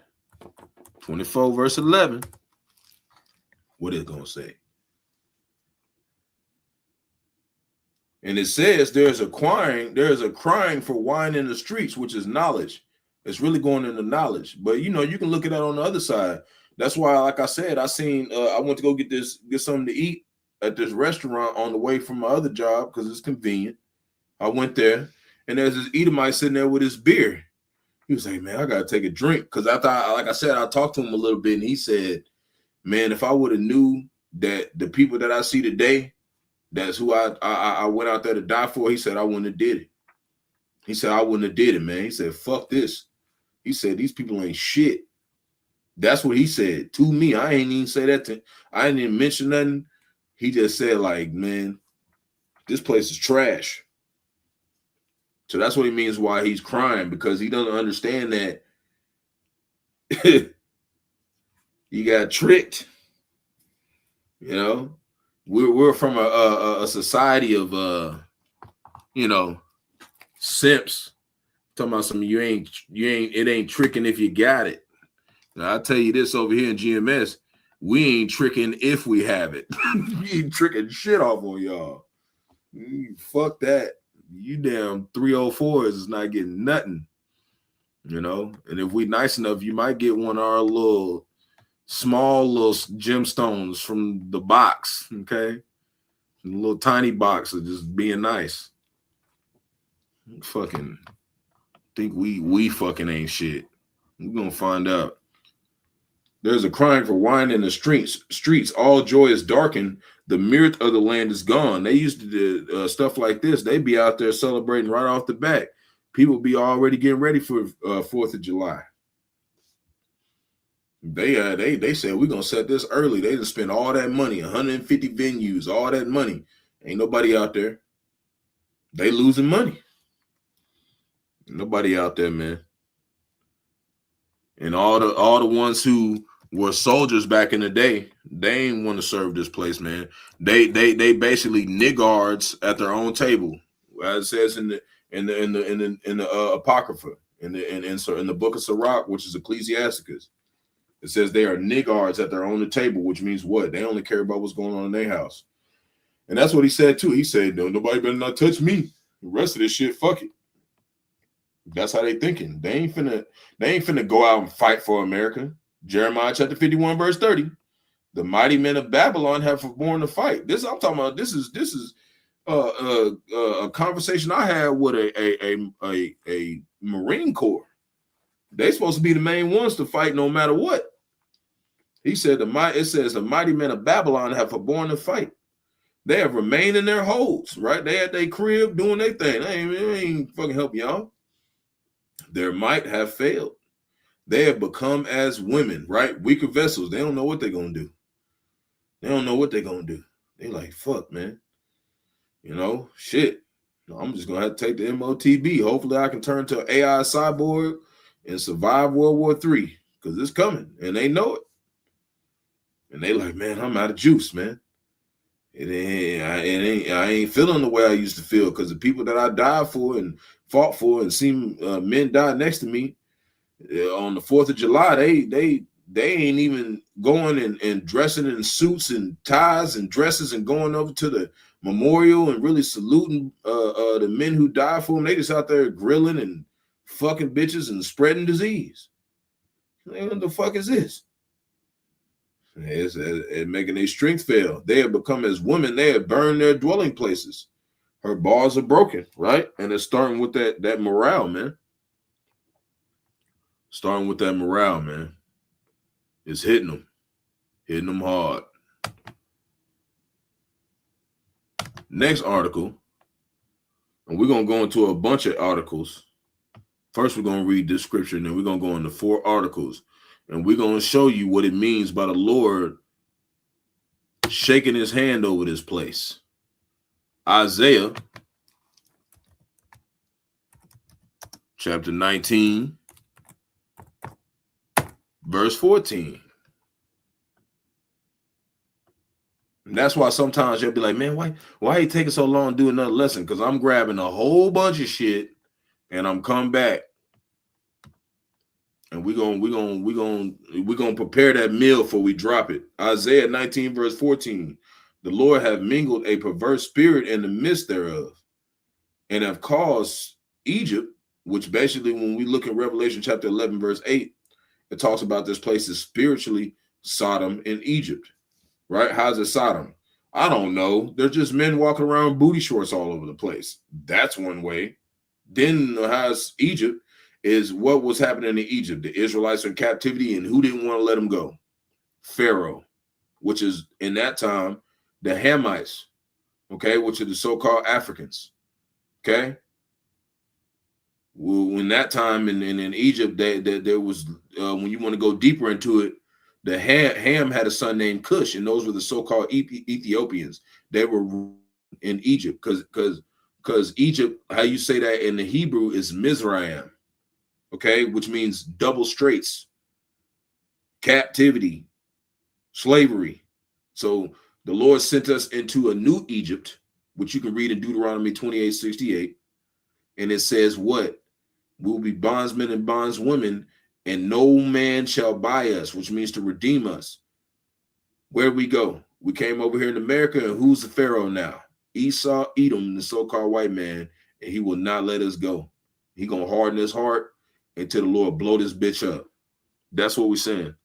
24 verse 11. What is it going to say? And it says there's a crying for wine in the streets, which is knowledge. It's really going into knowledge. But you can look at that on the other side. That's why, like I said, I went to go get something to eat at this restaurant on the way from my other job because it's convenient. I went there, and there's this Edomite sitting there with his beer. He was like, man, I gotta take a drink. Because I thought, like I said, I talked to him a little bit, and he said, man, if I would have knew that the people that I see today, that's who I went out there to die for. He said, I wouldn't have did it. He said, I wouldn't have did it, man. He said, fuck this. He said, these people ain't shit. That's what he said to me. I ain't even say that I didn't even mention nothing. He just said, like, man, this place is trash. So that's what he means why he's crying, because he doesn't understand that he got tricked. We're from a society of simps. Talking about some it ain't tricking if you got it. Now I tell you this, over here in GMS, we ain't tricking if we have it. We ain't tricking shit off on y'all. Fuck that. You damn 304s is not getting nothing. And if we nice enough, you might get one of our small little gemstones from the box, okay? A little tiny box of just being nice. Fucking think we fucking ain't shit. We're gonna find out. There's a crying for wine in the streets. All joy is darkened. The mirth of the land is gone. They used to do stuff like this. They'd be out there celebrating right off the bat. People be already getting ready for 4th of July. They said we're gonna set this early. They just spend all that money, 150 venues, all that money. Ain't nobody out there. They losing money. Nobody out there, man. And all the ones who were soldiers back in the day, they ain't want to serve this place, man. They basically niggards at their own table, as it says in the Apocrypha, in the book of Sirach, which is Ecclesiasticus. It says they are niggards at their own table, which means what? They only care about what's going on in their house. And that's what he said too. He said, no, nobody better not touch me. The rest of this shit, fuck it. That's how they thinking. They ain't finna go out and fight for America. Jeremiah chapter 51, verse 30. The mighty men of Babylon have forborne to fight. This I'm talking about. This is a conversation I had with a Marine Corps. They supposed to be the main ones to fight no matter what. He said it says the mighty men of Babylon have forborne to fight. They have remained in their holes, right? They at their crib doing their thing. They ain't fucking help y'all. Their might have failed. They have become as women, right? Weaker vessels. They don't know what they're gonna do. They don't know what they're gonna do. They like, fuck, man. You know, shit. I'm just gonna have to take the MOTB. Hopefully I can turn to an AI cyborg and survive World War III, because it's coming and they know it. And they like, man, I'm out of juice, man. I ain't feeling the way I used to feel, because the people that I died for and fought for and seen men die next to me on the 4th of July, they ain't even going and dressing in suits and ties and dresses and going over to the memorial and really saluting the men who died for them. They just out there grilling and fucking bitches and spreading disease. What the fuck is this? It's making their strength fail. They have become as women. They have burned their dwelling places. Her bars are broken, right? And it's starting with that morale, man. Starting with that morale, man. It's hitting them hard. Next article, and we're going to go into a bunch of articles. First, we're going to read this scripture, and then we're going to go into 4 articles. And we're going to show you what it means by the Lord shaking his hand over this place. Isaiah chapter 19, verse 14. And that's why sometimes you'll be like, man, why you taking so long to do another lesson? Because I'm grabbing a whole bunch of shit and I'm coming back. And we're gonna prepare that meal before we drop it. Isaiah 19, verse 14. The Lord have mingled a perverse spirit in the midst thereof, and have caused Egypt, which basically, when we look at Revelation chapter 11, verse 8, it talks about this place is spiritually Sodom and Egypt, right? How's it Sodom? I don't know. They're just men walking around booty shorts all over the place. That's one way. Then how's Egypt? Is what was happening in Egypt. The Israelites are in captivity, and who didn't want to let them go? Pharaoh, which is in that time the Hamites, okay, which are the so-called Africans, okay. Well, in that time in Egypt, there was when you want to go deeper into it, the Ham had a son named Cush, and those were the so-called Ethiopians. They were in Egypt because Egypt, how you say that in the Hebrew, is Mizraim. Okay, which means double straits, captivity, slavery. So the Lord sent us into a new Egypt, which you can read in Deuteronomy 28:68. And it says what? We'll be bondsmen and bondswomen, and no man shall buy us, which means to redeem us. Where we go? We came over here in America, and who's the Pharaoh now? Esau, Edom, the so-called white man, and he will not let us go. He gonna harden his heart until the Lord blow this bitch up. That's what we're saying.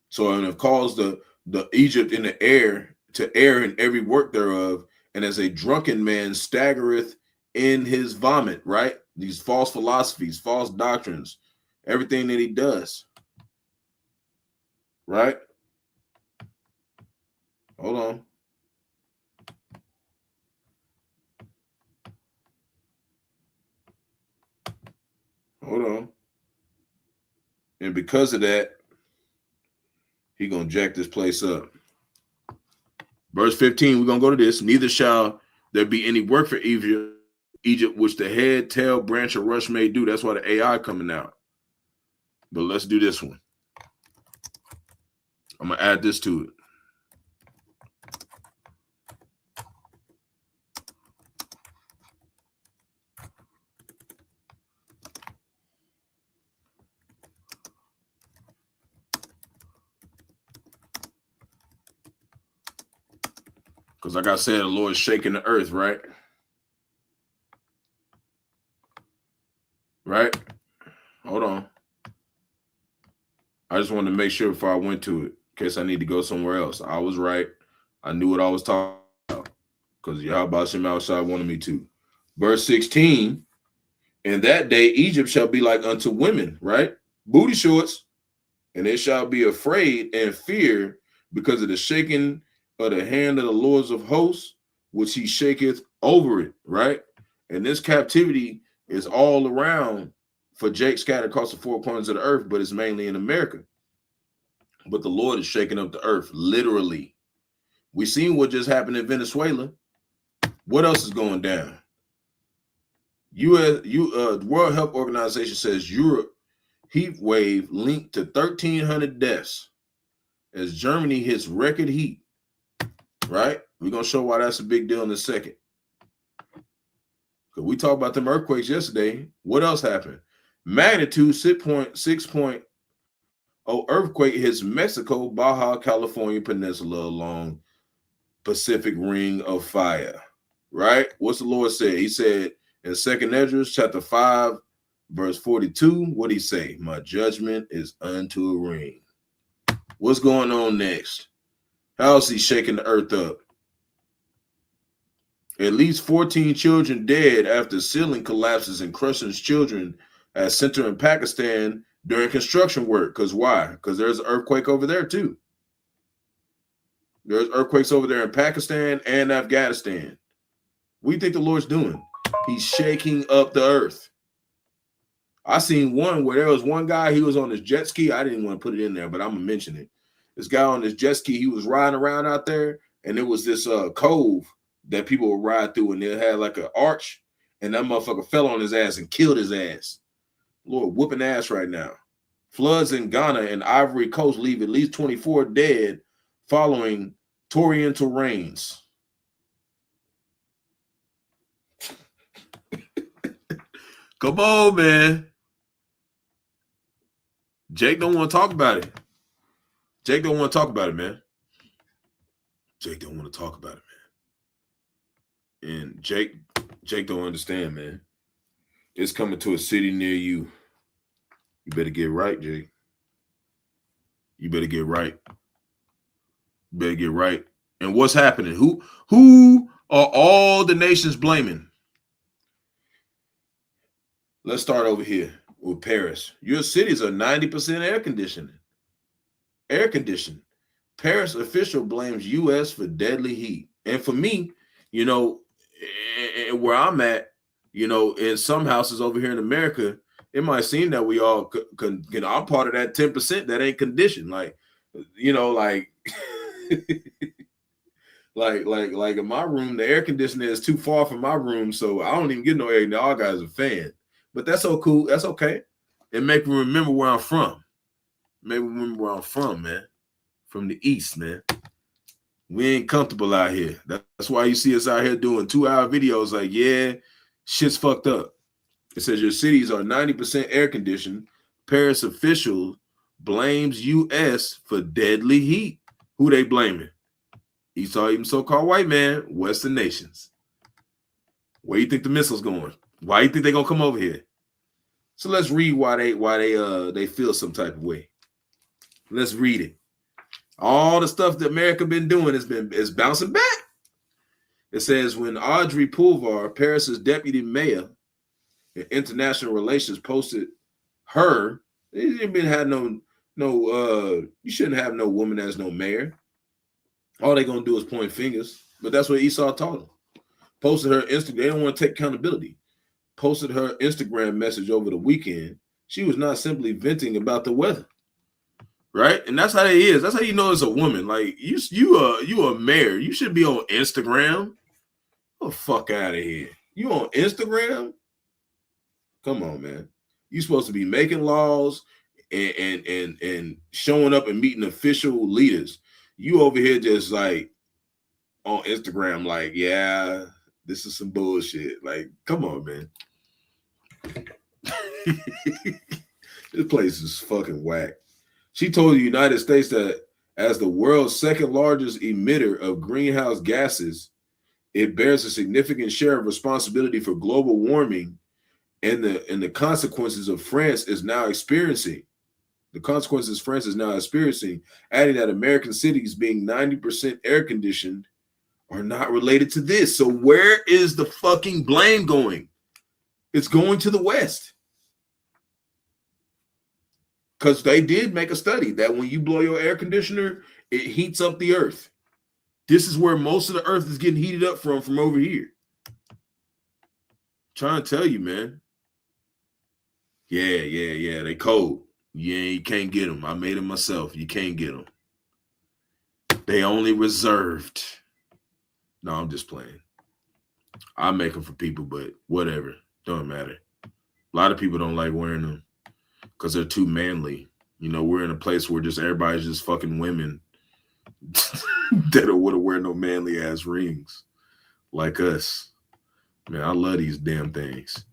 So, and it caused the Egypt in the air to err in every work thereof, and as a drunken man staggereth in his vomit, right? These false philosophies, false doctrines, everything that he does, right? Hold on. Hold on. And because of that, he gonna jack this place up. Verse 15, we're gonna go to this. Neither shall there be any work for Egypt, which the head, tail, branch, or rush may do. That's why the AI coming out. But let's do this one. I'm gonna add this to it. Because like I said, the Lord is shaking the earth, right? Right? Hold on. I just wanted to make sure before I went to it, in case I need to go somewhere else. I was right. I knew what I was talking about. Because Bahasham outside wanted me to. Verse 16, in that day Egypt shall be like unto women, right? Booty shorts, and they shall be afraid and fear because of the shaking of the hand of the lords of hosts, which he shaketh over it, right? And this captivity is all around for Jake scattered across the four corners of the earth, but it's mainly in America. But the Lord is shaking up the earth, literally. We seen what just happened in Venezuela. What else is going down? The World Health Organization says Europe heat wave linked to 1,300 deaths as Germany hits record heat, right? We're going to show why that's a big deal in a second. Because we talked about them earthquakes yesterday. What else happened? Magnitude 6.0 earthquake hits Mexico, Baja California Peninsula along Pacific Ring of Fire, right? What's the Lord said? He said in 2nd Esdras chapter 5, verse 42, what did he say? My judgment is unto a ring. What's going on next? How is he shaking the earth up? At least 14 children dead after ceiling collapses and crushes children at center in Pakistan during construction work. Because why? Because there's an earthquake over there too. There's earthquakes over there in Pakistan and Afghanistan. What do you think the Lord's doing? He's shaking up the earth. I seen one where there was one guy, he was on his jet ski. I didn't want to put it in there, but I'm going to mention it. This guy on his jet ski, he was riding around out there, and there was this cove that people would ride through, and it had like an arch, and that motherfucker fell on his ass and killed his ass. Lord, whooping ass right now. Floods in Ghana and Ivory Coast leave at least 24 dead following torrential rains. Come on, man. Jake don't want to talk about it. Jake don't want to talk about it, man. Jake don't want to talk about it, man. And Jake don't understand, man. It's coming to a city near you. You better get right, Jake. You better get right. You better get right. And what's happening? Who are all the nations blaming? Let's start over here with Paris. Your cities are 90% air conditioning. Air conditioned. Paris official blames U.S. for deadly heat. And for me, you know, where I'm at, you know, in some houses over here in America, it might seem that we all you know, I'm part of that 10% that ain't conditioned. Like, you know, like, like in my room, the air conditioner is too far from my room, so I don't even get no air. All guys are fan. But that's so cool. That's okay. It make me remember where I'm from. Make me remember where I'm from, man. From the East, man. We ain't comfortable out here. That's why you see us out here doing 2-hour videos like, yeah, shit's fucked up. It says your cities are 90% air conditioned. Paris official blames U.S. for deadly heat. Who they blaming? Esau, even so-called white man, Western nations. Where you think the missiles going? Why you think they're gonna come over here? So let's read why they feel some type of way. Let's read it. All the stuff that America been doing is bouncing back. It says when Audrey Pulvar, Paris's deputy mayor in international relations, posted her, they didn't have you shouldn't have no woman as no mayor. All they gonna do is point fingers. But that's what Esau taught them. Posted her Instagram. They don't want to take accountability. Posted her Instagram message over the weekend. She was not simply venting about the weather. Right? And that's how it is. That's how you know it's a woman. Like you a mayor. You should be on Instagram. Oh, fuck out of here. You on Instagram? Come on, man. You supposed to be making laws and showing up and meeting official leaders. You over here just like on Instagram, like, yeah, this is some bullshit. Like, come on, man. This place is fucking whack. She told the United States that As the world's second largest emitter of greenhouse gases, it bears a significant share of responsibility for global warming and the consequences of France is now experiencing. The consequences France is now experiencing, adding that American cities being 90% air conditioned are not related to this. So where is the fucking blame going? It's going to the West. Because they did make a study that when you blow your air conditioner, it heats up the earth. This is where most of the earth is getting heated up from over here. Trying to tell you, man. Yeah. They cold. Yeah, you can't get them. I made them myself. You can't get them. They only reserved. No, I'm just playing. I make them for people, but whatever. Don't matter. A lot of people don't like wearing them because they're too manly. You know, we're in a place where just everybody's just fucking women that don't want to wear no manly ass rings like us. Man, I love these damn things.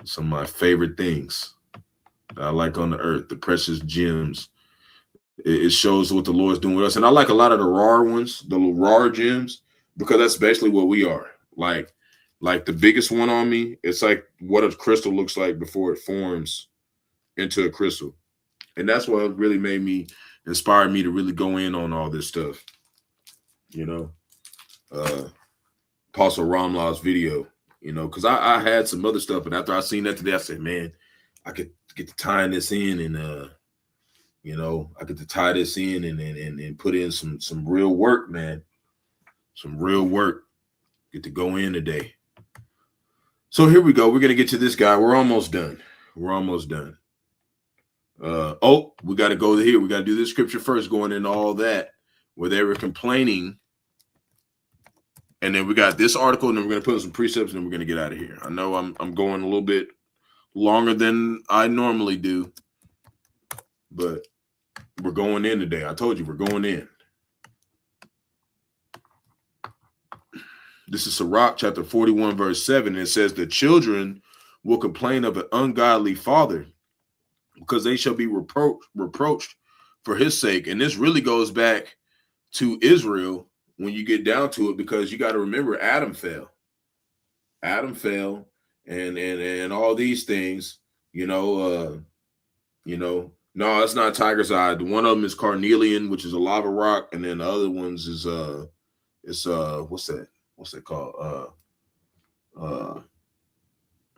Some of my favorite things that I like on the earth, the precious gems. It shows what the Lord's doing with us. And I like a lot of the raw ones, the raw gems, because that's basically what we are. Like the biggest one on me, it's like what a crystal looks like before it forms into a crystal. And that's what really inspired me to really go in on all this stuff. You know, Apostle Ramlah's video, you know, because I had some other stuff. And after I seen that today, I said, man, I could get to tying this in and, you know, I get to tie this in and put in some real work, man. Some real work. Get to go in today. So here we go. We're going to get to this guy. We're almost done. We got to go here. We got to do this scripture first, going into all that, where they were complaining. And then we got this article, and then we're going to put in some precepts, and then we're going to get out of here. I know I'm going a little bit longer than I normally do, but we're going in today. I told you we're going in. This is Sirach chapter 41, verse 7. It says, the children will complain of an ungodly father because they shall be reproached for his sake. And this really goes back to Israel when you get down to it, because you got to remember Adam fell. And all these things, no, it's not Tiger's Eye. One of them is Carnelian, which is a lava rock, and then the other ones is what's that called?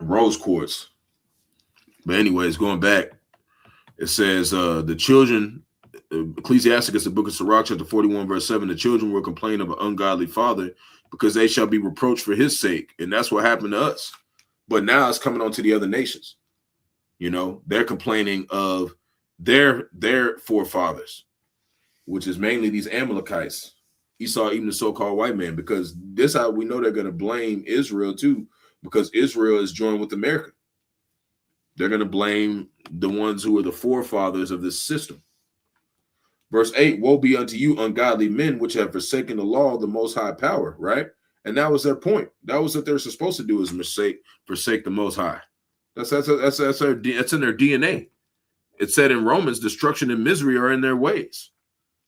Rose quartz. But anyways, going back, it says the children, Ecclesiasticus, the book of Sirach, chapter 41, verse 7, the children will complain of an ungodly father because they shall be reproached for his sake. And that's what happened to us. But now it's coming on to the other nations. You know, they're complaining of their forefathers, which is mainly these Amalekites, Esau, even the so-called white man, because this how we know they're going to blame Israel too, because Israel is joined with America. They're going to blame the ones who are the forefathers of this system. Verse 8, woe be unto you, ungodly men, which have forsaken the law of the most high power, right? And that was their point. That was what they're supposed to do, is forsake the most high. That's in their DNA. It said in Romans, destruction and misery are in their ways.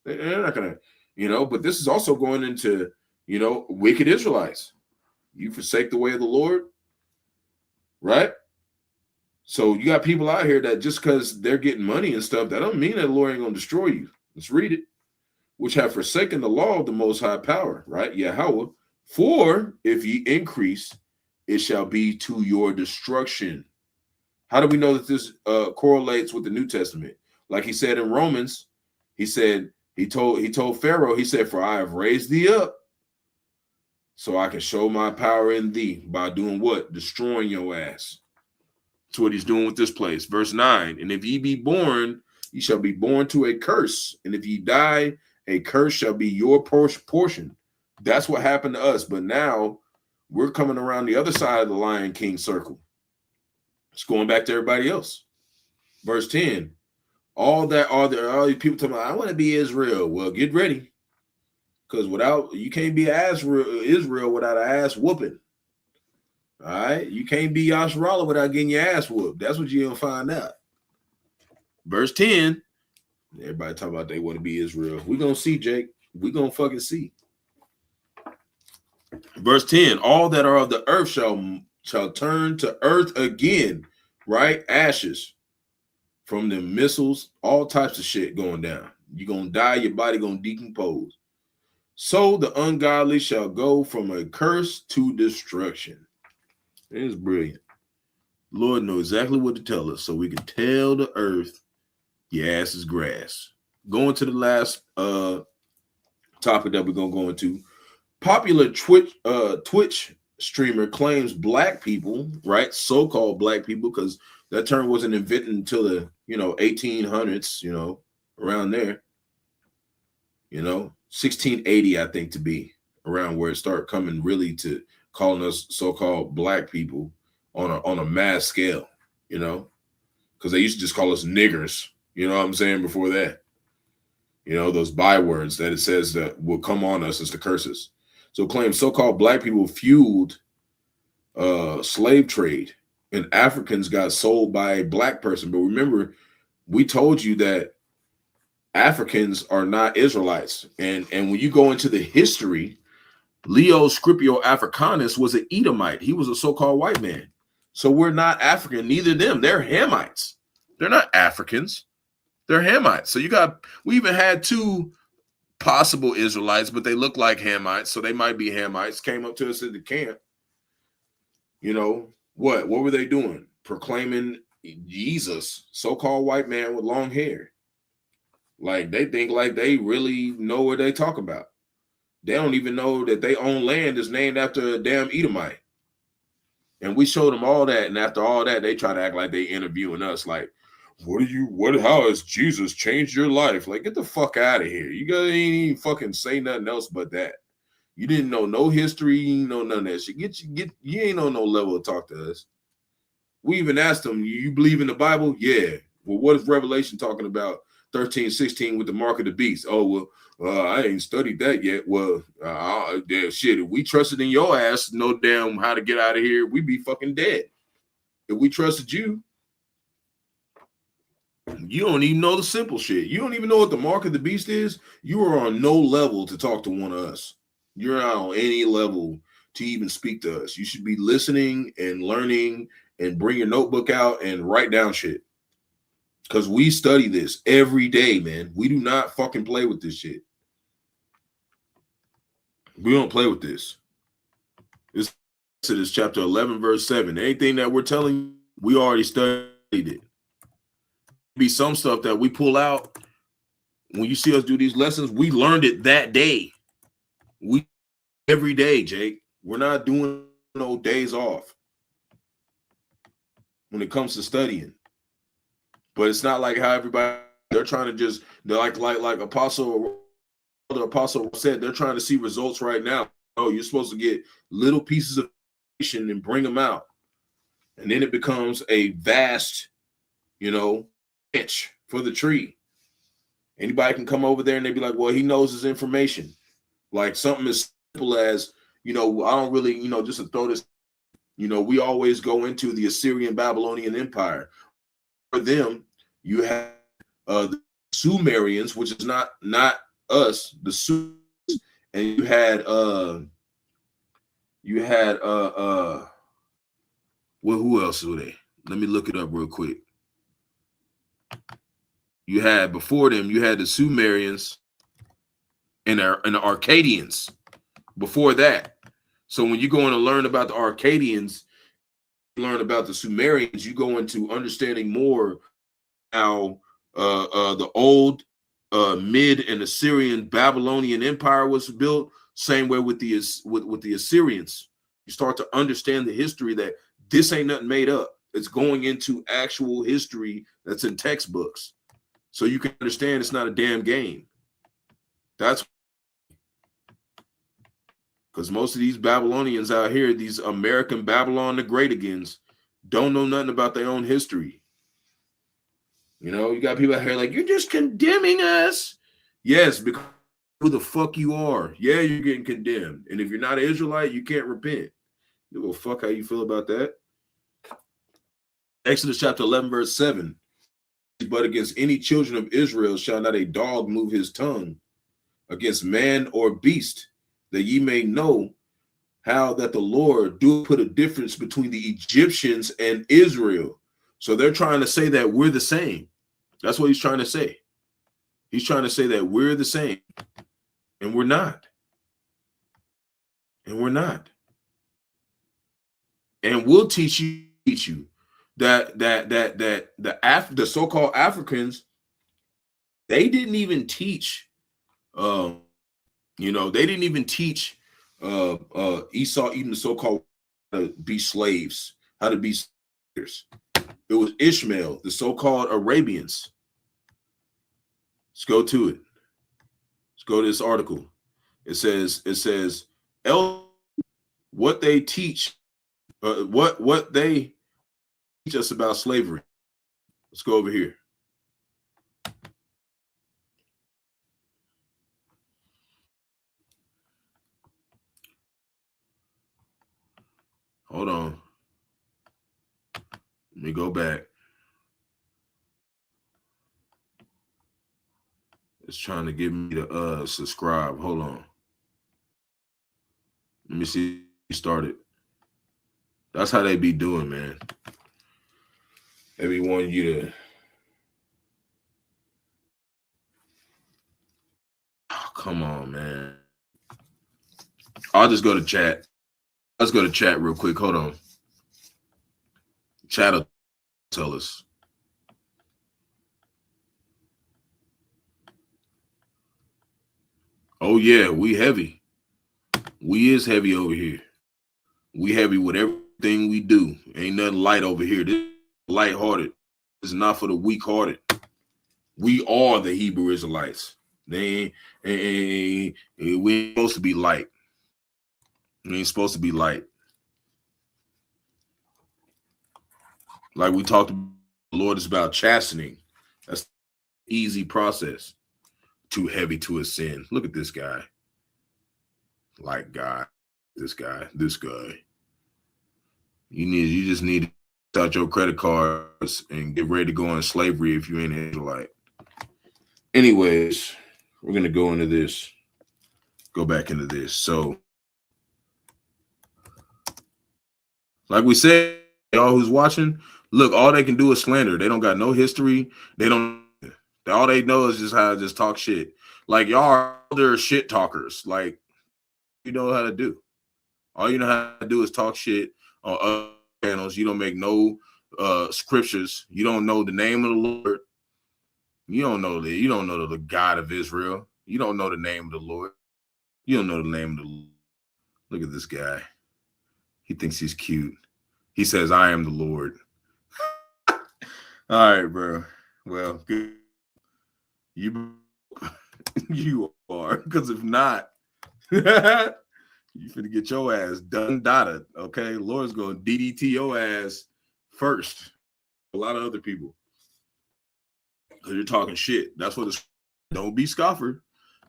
They're not going to, but this is also going into, wicked Israelites. You forsake the way of the Lord, right? So you got people out here that just because they're getting money and stuff, that don't mean that the Lord ain't going to destroy you. Let's read it. Which have forsaken the law of the most high power, right? Yahawaa. For if ye increase, it shall be to your destruction. How do we know that this correlates with the New Testament? Like he said in Romans, he told Pharaoh, he said, for I have raised thee up so I can show my power in thee by doing what? Destroying your ass. That's what he's doing with this place. Verse 9, and if ye be born, ye shall be born to a curse. And if ye die, a curse shall be your portion. That's what happened to us. But now we're coming around the other side of the Lion King circle. It's going back to everybody else. Verse 10, all these people talking about, I want to be Israel. Well, get ready. Because you can't be Israel without an ass whooping. All right. You can't be Yasharallah without getting your ass whooped. That's what you're going to find out. Verse 10, Everybody talk about they want to be Israel. We're going to see, Jake. We're going to fucking see. Verse 10, all that are of the earth shall turn to earth again, right? Ashes from the missiles, all types of shit going down. You're going to die, your body going to decompose. So the ungodly shall go from a curse to destruction. It is brilliant. Lord knows exactly what to tell us, so we can tell the earth your ass is grass. Going to the last topic that we're going to go into. Popular Twitch streamer claims black people, right? So-called black people, because that term wasn't invented until the 1800s, around there. 1680, I think, to be around where it started coming really to calling us so-called black people on a mass scale, because they used to just call us niggers, you know what I'm saying, before that. Those bywords that it says that will come on us as the curses. So claims so-called black people fueled slave trade, and Africans got sold by a black person. But remember, we told you that Africans are not Israelites. And when you go into the history, Leo Scipio Africanus was an Edomite. He was a so-called white man. So we're not African, neither them. They're Hamites. They're not Africans. They're Hamites. So we even had two possible Israelites, but they look like Hamites, so they might be Hamites. Came up to us at the camp. What were they doing? Proclaiming Jesus, so-called white man with long hair. Like they think like they really know what they talk about. They don't even know that they own land is named after a damn Edomite. And we showed them all that, and after all that, they try to act like they interviewing us, like, how has Jesus changed your life? Like, get the fuck out of here. You guys ain't even fucking say nothing else but that. You didn't know no history, you didn't know none of that shit. You ain't on no level to talk to us. We even asked them, you believe in the Bible? Yeah. Well, what is Revelation talking about 13:16 with the mark of the beast? Oh, well, I ain't studied that yet. Well, shit, if we trusted in your ass, no damn how to get out of here, we'd be fucking dead. If we trusted you, you don't even know the simple shit. You don't even know what the mark of the beast is. You are on no level to talk to one of us. You're not on any level to even speak to us. You should be listening and learning and bring your notebook out and write down shit. Because we study this every day, man. We do not fucking play with this shit. We don't play with this. Exodus chapter 11, verse 7. Anything that we're telling you, we already studied it. Be some stuff that we pull out when you see us do these lessons. We learned it that day. We every day, Jake. We're not doing no days off when it comes to studying. But it's not like how everybody they're trying to they're like the apostle said, they're trying to see results right now. Oh, you're supposed to get little pieces of information and bring them out, and then it becomes a vast, branch for the tree. Anybody can come over there and they be like, well, he knows his information. Like something as simple as, I don't really, just to throw this, we always go into the Assyrian Babylonian Empire. For them, you have the Sumerians, which is not us, the Sumerians, and you had well, who else were they? Let me look it up real quick. You had before them, you had the Sumerians and the Akkadians before that. So when you go in and learn about the Akkadians, learn about the Sumerians, you go into understanding more how the old mid and Assyrian Babylonian Empire was built. Same way with the Assyrians. You start to understand the history that this ain't nothing made up. It's going into actual history that's in textbooks. So you can understand it's not a damn game. That's because most of these Babylonians out here, these American Babylon the Great agains, don't know nothing about their own history. You got people out here like, you're just condemning us. Yes, because who the fuck you are. Yeah, you're getting condemned. And if you're not an Israelite, you can't repent. You go fuck how you feel about that. Exodus chapter 11, verse 7. but against any children of Israel shall not a dog move his tongue against man or beast, that ye may know how that the Lord do put a difference between the Egyptians and Israel. So they're trying to say that we're the same. That's what he's trying to say. He's trying to say that we're the same, and we're not. And we're not. And we'll teach you that the so-called Africans, they didn't even teach they didn't even teach Esau, even the so-called, how to be slaves, how to be slaves. It was Ishmael, the so-called Arabians. Let's go to it. Let's go to this article. It says what they teach, what they teach us about slavery. Let's go over here. Hold on. Let me go back. It's trying to get me to subscribe. Hold on. Let me see. Started. That's how they be doing, man. They be wanting you to. Oh, come on, man. I'll just go to chat. Let's go to chat real quick. Hold on. Chat will tell us. Oh, yeah, we heavy. We is heavy over here. We heavy with everything we do. Ain't nothing light over here. This is lighthearted. This is not for the weak-hearted. We are the Hebrew Israelites. We ain't supposed to be light. We ain't supposed to be light. Like we talked about, the Lord is about chastening. That's an easy process. Too heavy to ascend. Look at this guy. Like guy. This guy. You just need to out your credit cards and get ready to go in slavery if you ain't an Israelite. Anyways, we're gonna go into this. Go back into this. So, like we said, y'all who's watching, look, all they can do is slander. They don't got no history. All they know is just how to just talk shit. Like y'all are shit talkers. Like you know how to do. All you know how to do is talk shit on other channels. You don't make no scriptures. You don't know the name of the Lord. You don't know the God of Israel. You don't know the name of the Lord. You don't know the name of the Lord. Look at this guy. He thinks he's cute. He says, I am the Lord. All right, bro. Well, good. You are. Because if not, you finna get your ass done dotted. Okay. Lord's gonna DDT your ass first. A lot of other people. Because you're talking shit. That's what it's. Don't be scoffer.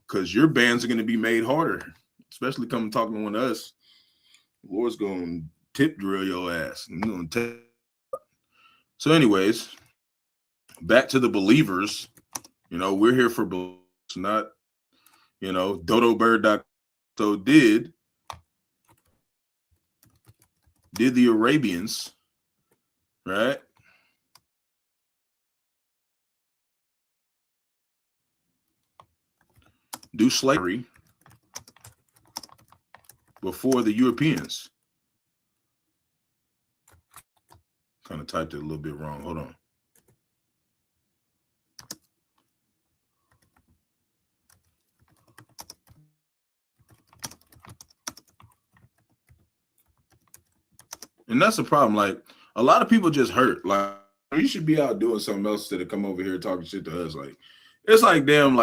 Because your bans are gonna be made harder. Especially coming talking to one of us. Lord's gonna tip drill your ass. So, anyways, back to the believers. We're here for believers, not, Dodo Bird. So did the Arabians, right? Do slavery before the Europeans? Kind of typed it a little bit wrong. Hold on. And that's the problem. Like, a lot of people just hurt. Like, you should be out doing something else instead of come over here talking shit to us. Like, it's like damn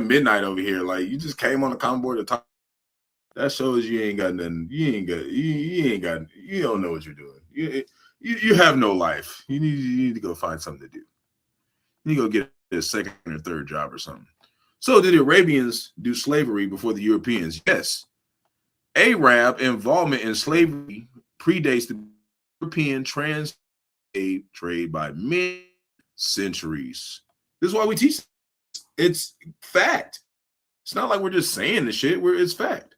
midnight over here. Like, you just came on the comm board to talk. That shows you ain't got nothing. You don't know what you're doing. You have no life. You need to go find something to do. You need to go get a second or third job or something. So did the Arabians do slavery before the Europeans? Yes. Arab involvement in slavery predates the European trade by men centuries. This is why we teach. It's fact. It's not like we're just saying the shit. It's fact.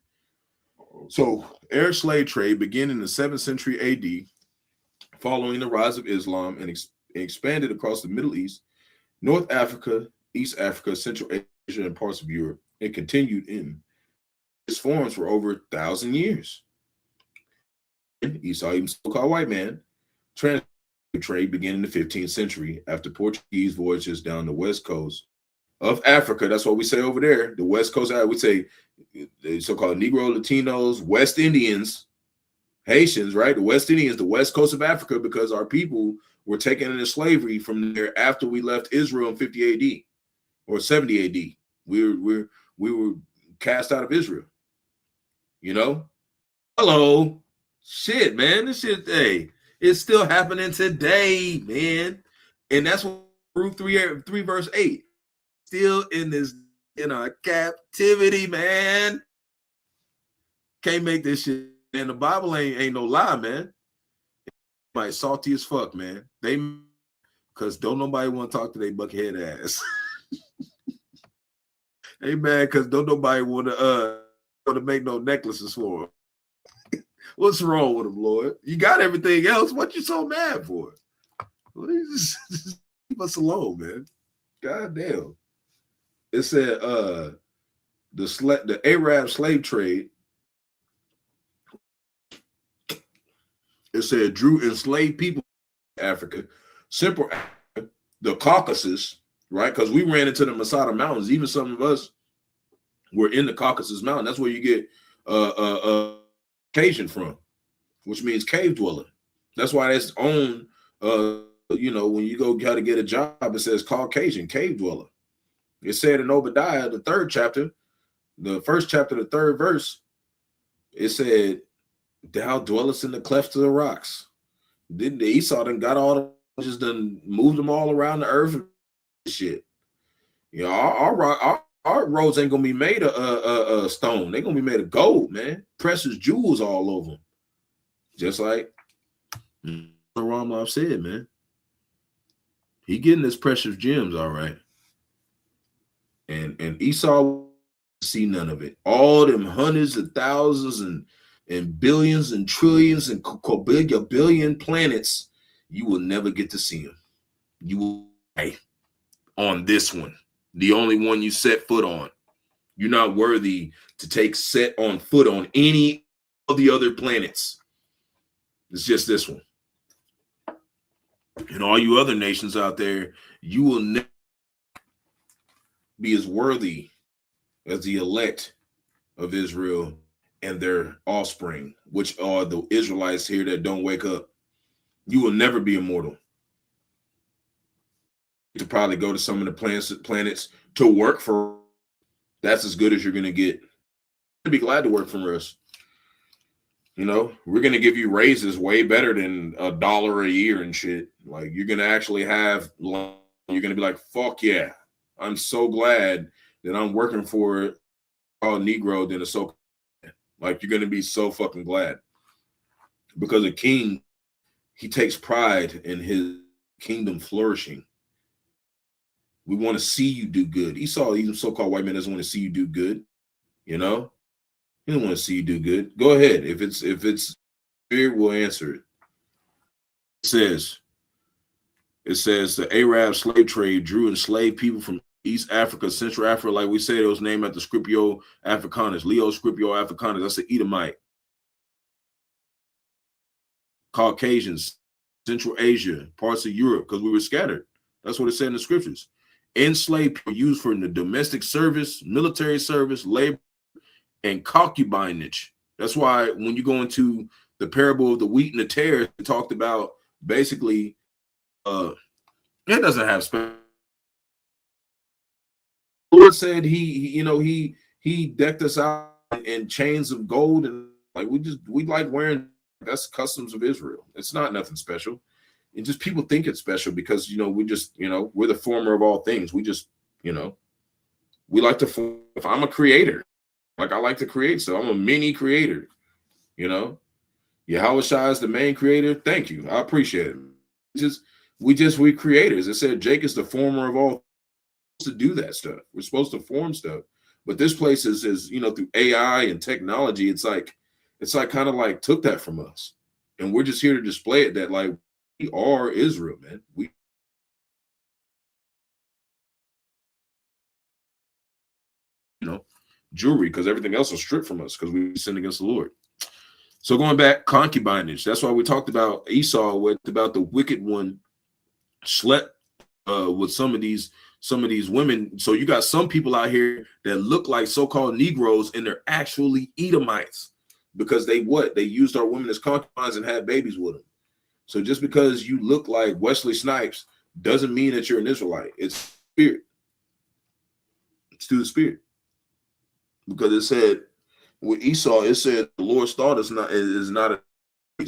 So, Arab slave trade began in the 7th century AD, following the rise of Islam, and expanded across the Middle East, North Africa, East Africa, Central Asia, and parts of Europe, and continued in its forms for over 1,000 years. Esau, even so-called white man, trade began in the 15th century after Portuguese voyages down the west coast of Africa. That's what we say over there. The west coast, I would say the so-called Negro, Latinos, West Indians, Haitians, right? The West Indians, the west coast of Africa, because our people were taken into slavery from there after we left Israel in 50 AD or 70 AD. We were cast out of Israel. You know? Hello. Shit, man. This shit, hey, it's still happening today, man. And that's what Ruth 3 verse 8. Still in our captivity, man. Can't make this shit. And the Bible ain't no lie, man. Like salty as fuck, man. Because don't nobody want to talk to their buckhead ass. Hey, man, because don't nobody want to make no necklaces for them. What's wrong with them, Lord? You got everything else. What you so mad for? Well, just leave us alone, man. God damn. It said the Arab slave trade. It said drew enslaved people in Africa, Central Africa, the Caucasus, right? Because we ran into the Masada Mountains. Even some of us were in the Caucasus Mountain. That's where you get Caucasian from, which means cave dweller. That's why that's on, you know, when you go got to get a job, it says Caucasian, cave dweller. It said in Obadiah, the 3rd chapter, the 1st chapter, the 3rd verse, it said, thou dwellest in the clefts of the rocks. Then Esau done got all the, just done moved them all around the earth and shit. You know, our roads ain't gonna be made of stone. They're gonna be made of gold, man. Precious jewels all over them. Just like Ramlov said, man. He getting his precious gems, all right. And Esau see none of it. All them hundreds of thousands and billions and trillions and billion planets, you will never get to see them. You will on this one, the only one you set foot on. You're not worthy to take set on foot on any of the other planets. It's just this one. And all you other nations out there, you will never be as worthy as the elect of Israel and their offspring, which are the Israelites here that don't wake up. You will never be immortal. To probably go to some of the planets to work for. That's as good as you're going to get. I'd be glad to work for us. You know, we're going to give you raises way better than $1 a year and shit. Like, you're going to actually have, you're going to be like, fuck yeah. I'm so glad that I'm working for a Negro than a so. Like, you're going to be so fucking glad. Because a king, he takes pride in his kingdom flourishing. We want to see you do good. Esau, even so-called white man, doesn't want to see you do good. You know? He doesn't want to see you do good. Go ahead. If it's spirit, we'll answer it. It says the Arab slave trade drew enslaved people from East Africa, Central Africa. Like we said, it was named after Scipio Africanus, Leo Scipio Africanus. That's an Edomite. Caucasians, Central Asia, parts of Europe, because we were scattered. That's what it said in the scriptures. Enslaved people used for the domestic service, military service, labor, and concubinage. That's why when you go into the parable of the wheat and the tares, it talked about basically it doesn't have special. Lord said he decked us out in chains of gold, and like we like wearing. That's customs of Israel. It's not nothing special. It just people think it's special because we're the former of all things. We just we like to. If I'm a creator, like I like to create, so I'm a mini creator. Yahawashi is the main creator. Thank you, I appreciate it. Just we creators. It said Jake is the former of all to do that stuff. We're supposed to form stuff. But this place is through AI and technology, it's like kind of like took that from us. And we're just here to display it that like we are Israel, man. We jewelry, because everything else is stripped from us because we sinned against the Lord. So going back, concubinage. That's why we talked about Esau, about the wicked one slept with some of these women. So you got some people out here that look like so-called Negroes, and they're actually Edomites because they used our women as concubines and had babies with them. So just because you look like Wesley Snipes doesn't mean that you're an Israelite. It's spirit. It's through the spirit. Because it said with Esau, it said the Lord's thought is not a.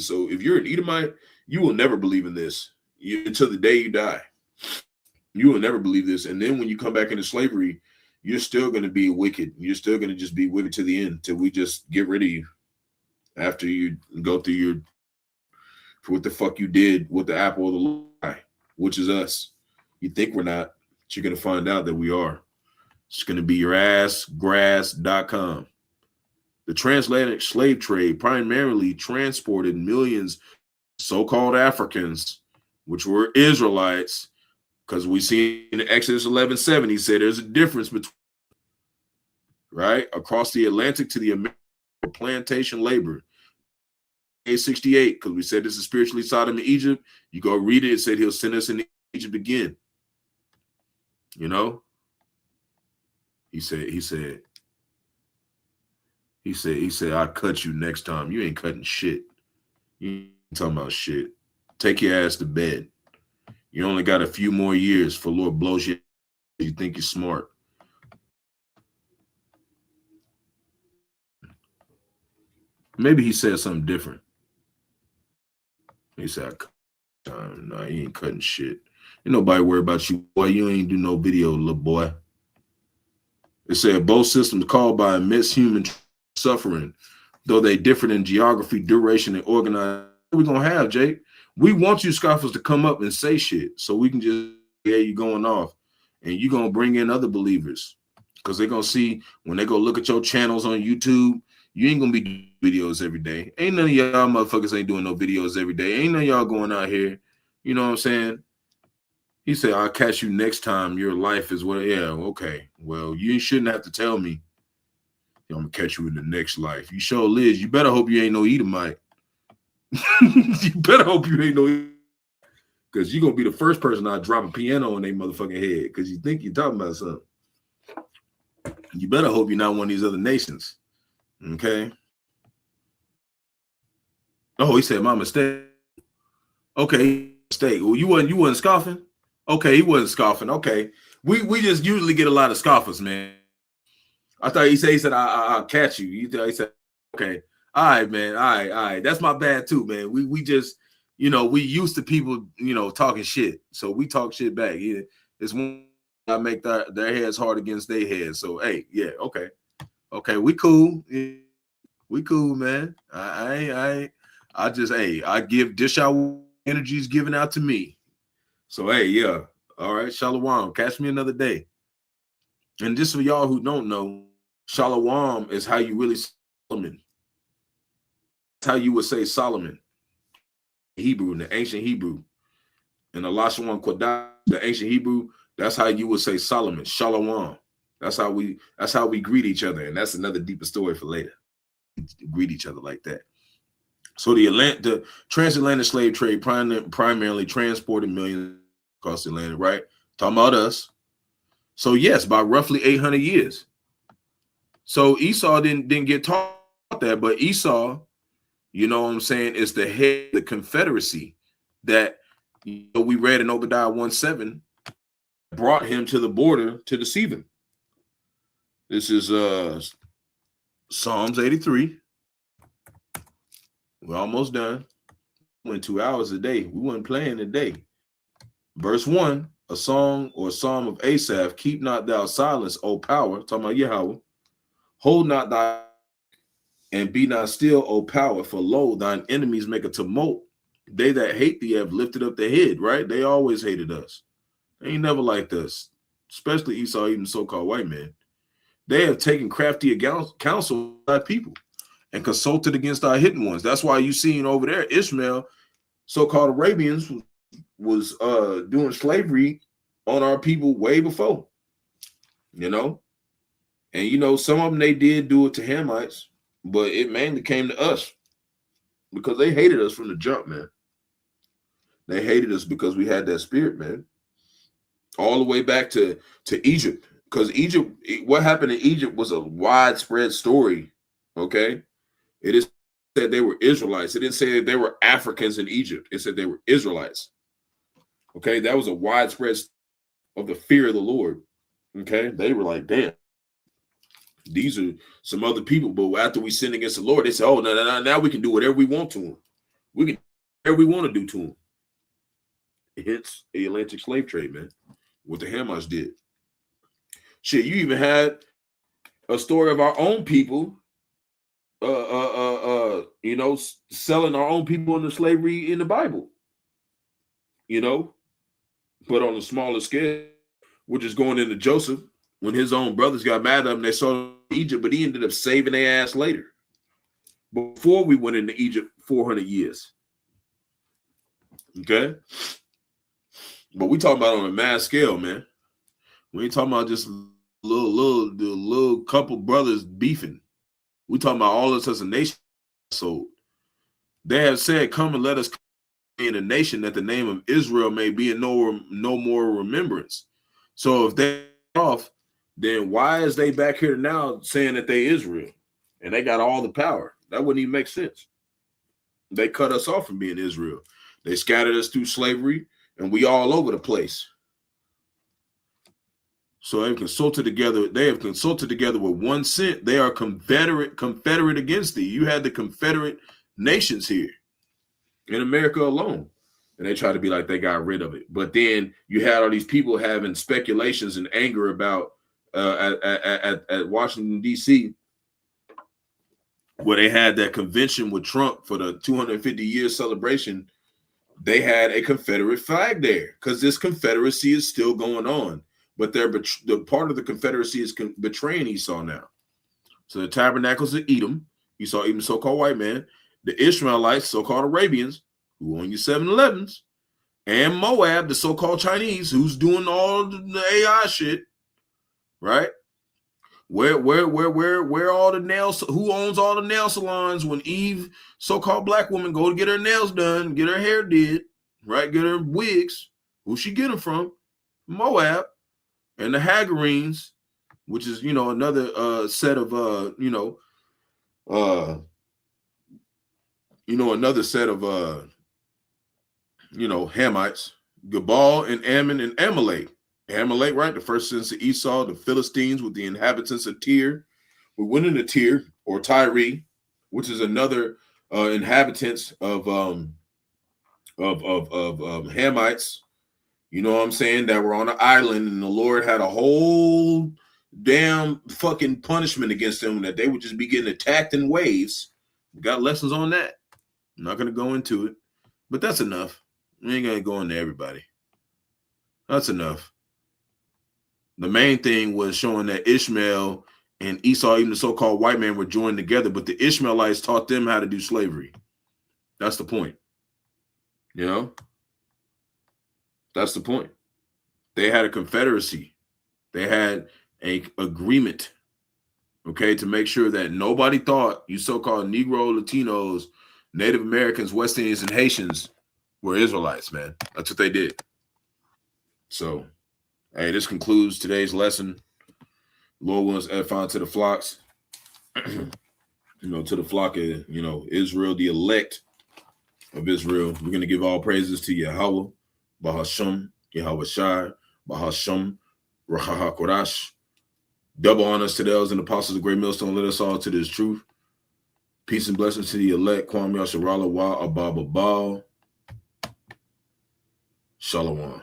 So if you're an Edomite, you will never believe in this until the day you die. You will never believe this. And then when you come back into slavery, you're still going to be wicked. You're still going to just be wicked to the end till we just get rid of you after you go through for what the fuck you did with the apple of the eye, which is us. You think we're not, but you're going to find out that we are. It's going to be yourassgrass.com. The transatlantic slave trade primarily transported millions of so-called Africans, which were Israelites, because we see in Exodus 11:7, he said there's a difference between, right, across the Atlantic to the American plantation labor. 868, because we said this is spiritually Sodom and Egypt. You go read it. It said he'll send us into Egypt again. You know, he said, I cut you next time. You ain't cutting shit. You ain't talking about shit. Take your ass to bed. You only got a few more years for Lord blows you. You think you're smart. Maybe he said something different. He said, no, he ain't cutting shit. Ain't nobody worry about you, boy. You ain't do no video, little boy. It said both systems called by immense human suffering, though they differ in geography, duration, and organization. What we gonna have, Jake? We want you scoffers to come up and say shit so we can just, yeah, you going off. And you gonna bring in other believers because they're gonna see when they go look at your channels on YouTube, you ain't gonna be doing videos every day. Ain't none of y'all motherfuckers ain't doing no videos every day. Ain't none of y'all going out here. You know what I'm saying? He said, I'll catch you next time. Your life is what, yeah, okay. Well, you shouldn't have to tell me. I'm gonna catch you in the next life. You sure Liz, you better hope you ain't no Edomite. You better hope you ain't no, because you're gonna be the first person I drop a piano in their motherfucking head because you think you're talking about something. You better hope you're not one of these other nations. Okay. Oh, he said my mistake. Okay, mistake. Well, you wasn't scoffing. Okay, he wasn't scoffing. Okay, we just usually get a lot of scoffers, man. I thought he said I'll catch you. He said, okay, all right, man, all right. That's my bad too, man. We just, we used to people, talking shit, so we talk shit back. Yeah, it's one I make their heads hard against their heads. So hey, yeah, okay, we cool, man. I give dish out energies given out to me. So hey, yeah, all right, shalom. Catch me another day. And just for y'all who don't know, shalom is how you really Solomon. That's how you would say Solomon. Hebrew, in the ancient Hebrew. In the Lashon Kodash, the ancient Hebrew, that's how you would say Solomon. Shalom. That's how we greet each other. And that's another deeper story for later. Greet each other like that. So the transatlantic slave trade primarily transported millions across the Atlantic, right? Talking about us. So yes, by roughly 800 years. So Esau didn't get taught that, but Esau, you know what I'm saying, is the head of the confederacy that we read in Obadiah 1:7 brought him to the border to deceive him. This is Psalms 83. We're almost done. Went 2 hours a day. We weren't playing today. Verse 1, a song or a psalm of Asaph, keep not thou silence, O power, talking about Yahawah. Hold not thy and be not still, O power, for lo, thine enemies make a tumult They that hate thee have lifted up their head, right? They always hated us. They ain't never liked us, especially Esau, even so-called white men. They have taken crafty counsel by people and consulted against our hidden ones. That's why you seen over there Ishmael, so-called Arabians, was doing slavery on our people way before, you know. And you know, some of them they did do it to Hamites, but it mainly came to us because they hated us from the jump, man. They hated us because we had that spirit, man. All the way back to Egypt, because Egypt, what happened in Egypt was a widespread story. Okay, it is said they were Israelites. It didn't say that they were Africans in Egypt. It said they were Israelites. Okay, that was a widespread of the fear of the Lord. Okay, they were like, damn, these are some other people. But after we sinned against the Lord, they said, oh, now we can do whatever we want to them. We can do whatever we want to do to them. Hence the Atlantic slave trade, man. What the Hamites did. Shit, you even had a story of our own people, you know, selling our own people into slavery in the Bible, you know, but on a smaller scale, which is going into Joseph when his own brothers got mad at him. They sold him to Egypt, but he ended up saving their ass later. Before we went into Egypt 400 years. Okay. But we talking about on a mass scale, man. We ain't talking about just little couple brothers beefing. We talking about all of us as a nation. So they have said, come and let us be in a nation that the name of Israel may be in no more remembrance. So if they're off, then why is they back here now saying that they Israel and they got all the power? That wouldn't even make sense. They cut us off from being Israel. They scattered us through slavery, and we all over the place. So they've consulted together. They have consulted together with one scent. They are confederate against thee. You had the Confederate nations here in America alone, and they try to be like they got rid of it. But then you had all these people having speculations and anger about at Washington D.C., where they had that convention with Trump for the 250-year celebration. They had a Confederate flag there because this Confederacy is still going on. But the part of the Confederacy is betraying Esau now. So the tabernacles of Edom, Esau, even so-called white man, the Ishmaelites, so-called Arabians, who own your 7-Elevens, and Moab, the so-called Chinese, who's doing all the AI shit, right? Where all the nails? Who owns all the nail salons? When Eve, so-called black woman, go to get her nails done, get her hair did, right? Get her wigs. Who she get them from? Moab. And the Hagarenes, which is, you know, another set of another set of Hamites, Gabal and Ammon and Amalek. Amalek, right? The first sons of Esau, the Philistines with the inhabitants of Tyre. We went into Tyre or Tyre, which is another inhabitants of Hamites. You know what I'm saying? That were on an island, and the Lord had a whole damn fucking punishment against them that they would just be getting attacked in waves. We got lessons on that. I'm not going to go into it, but that's enough. We ain't going to go into everybody. That's enough. The main thing was showing that Ishmael and Esau, even the so-called white man, were joined together, but the Ishmaelites taught them how to do slavery. That's the point. You know? That's the point. They had a confederacy. They had an agreement, okay, to make sure that nobody thought you so-called Negro, Latinos, Native Americans, West Indians, and Haitians were Israelites, man. That's what they did. So, hey, this concludes today's lesson. Lord willing, edifying to the flocks, to the flock of, Israel, the elect of Israel. We're going to give all praises to Yahawaa, Bahasham, Yahawashi, Bahasham, Rahaha Kodash. Double honors to the elders and apostles of Great Millstone. Let us all to this truth. Peace and blessings to the elect. Kwam Yasharala Wa Ababa Baal. Shalom.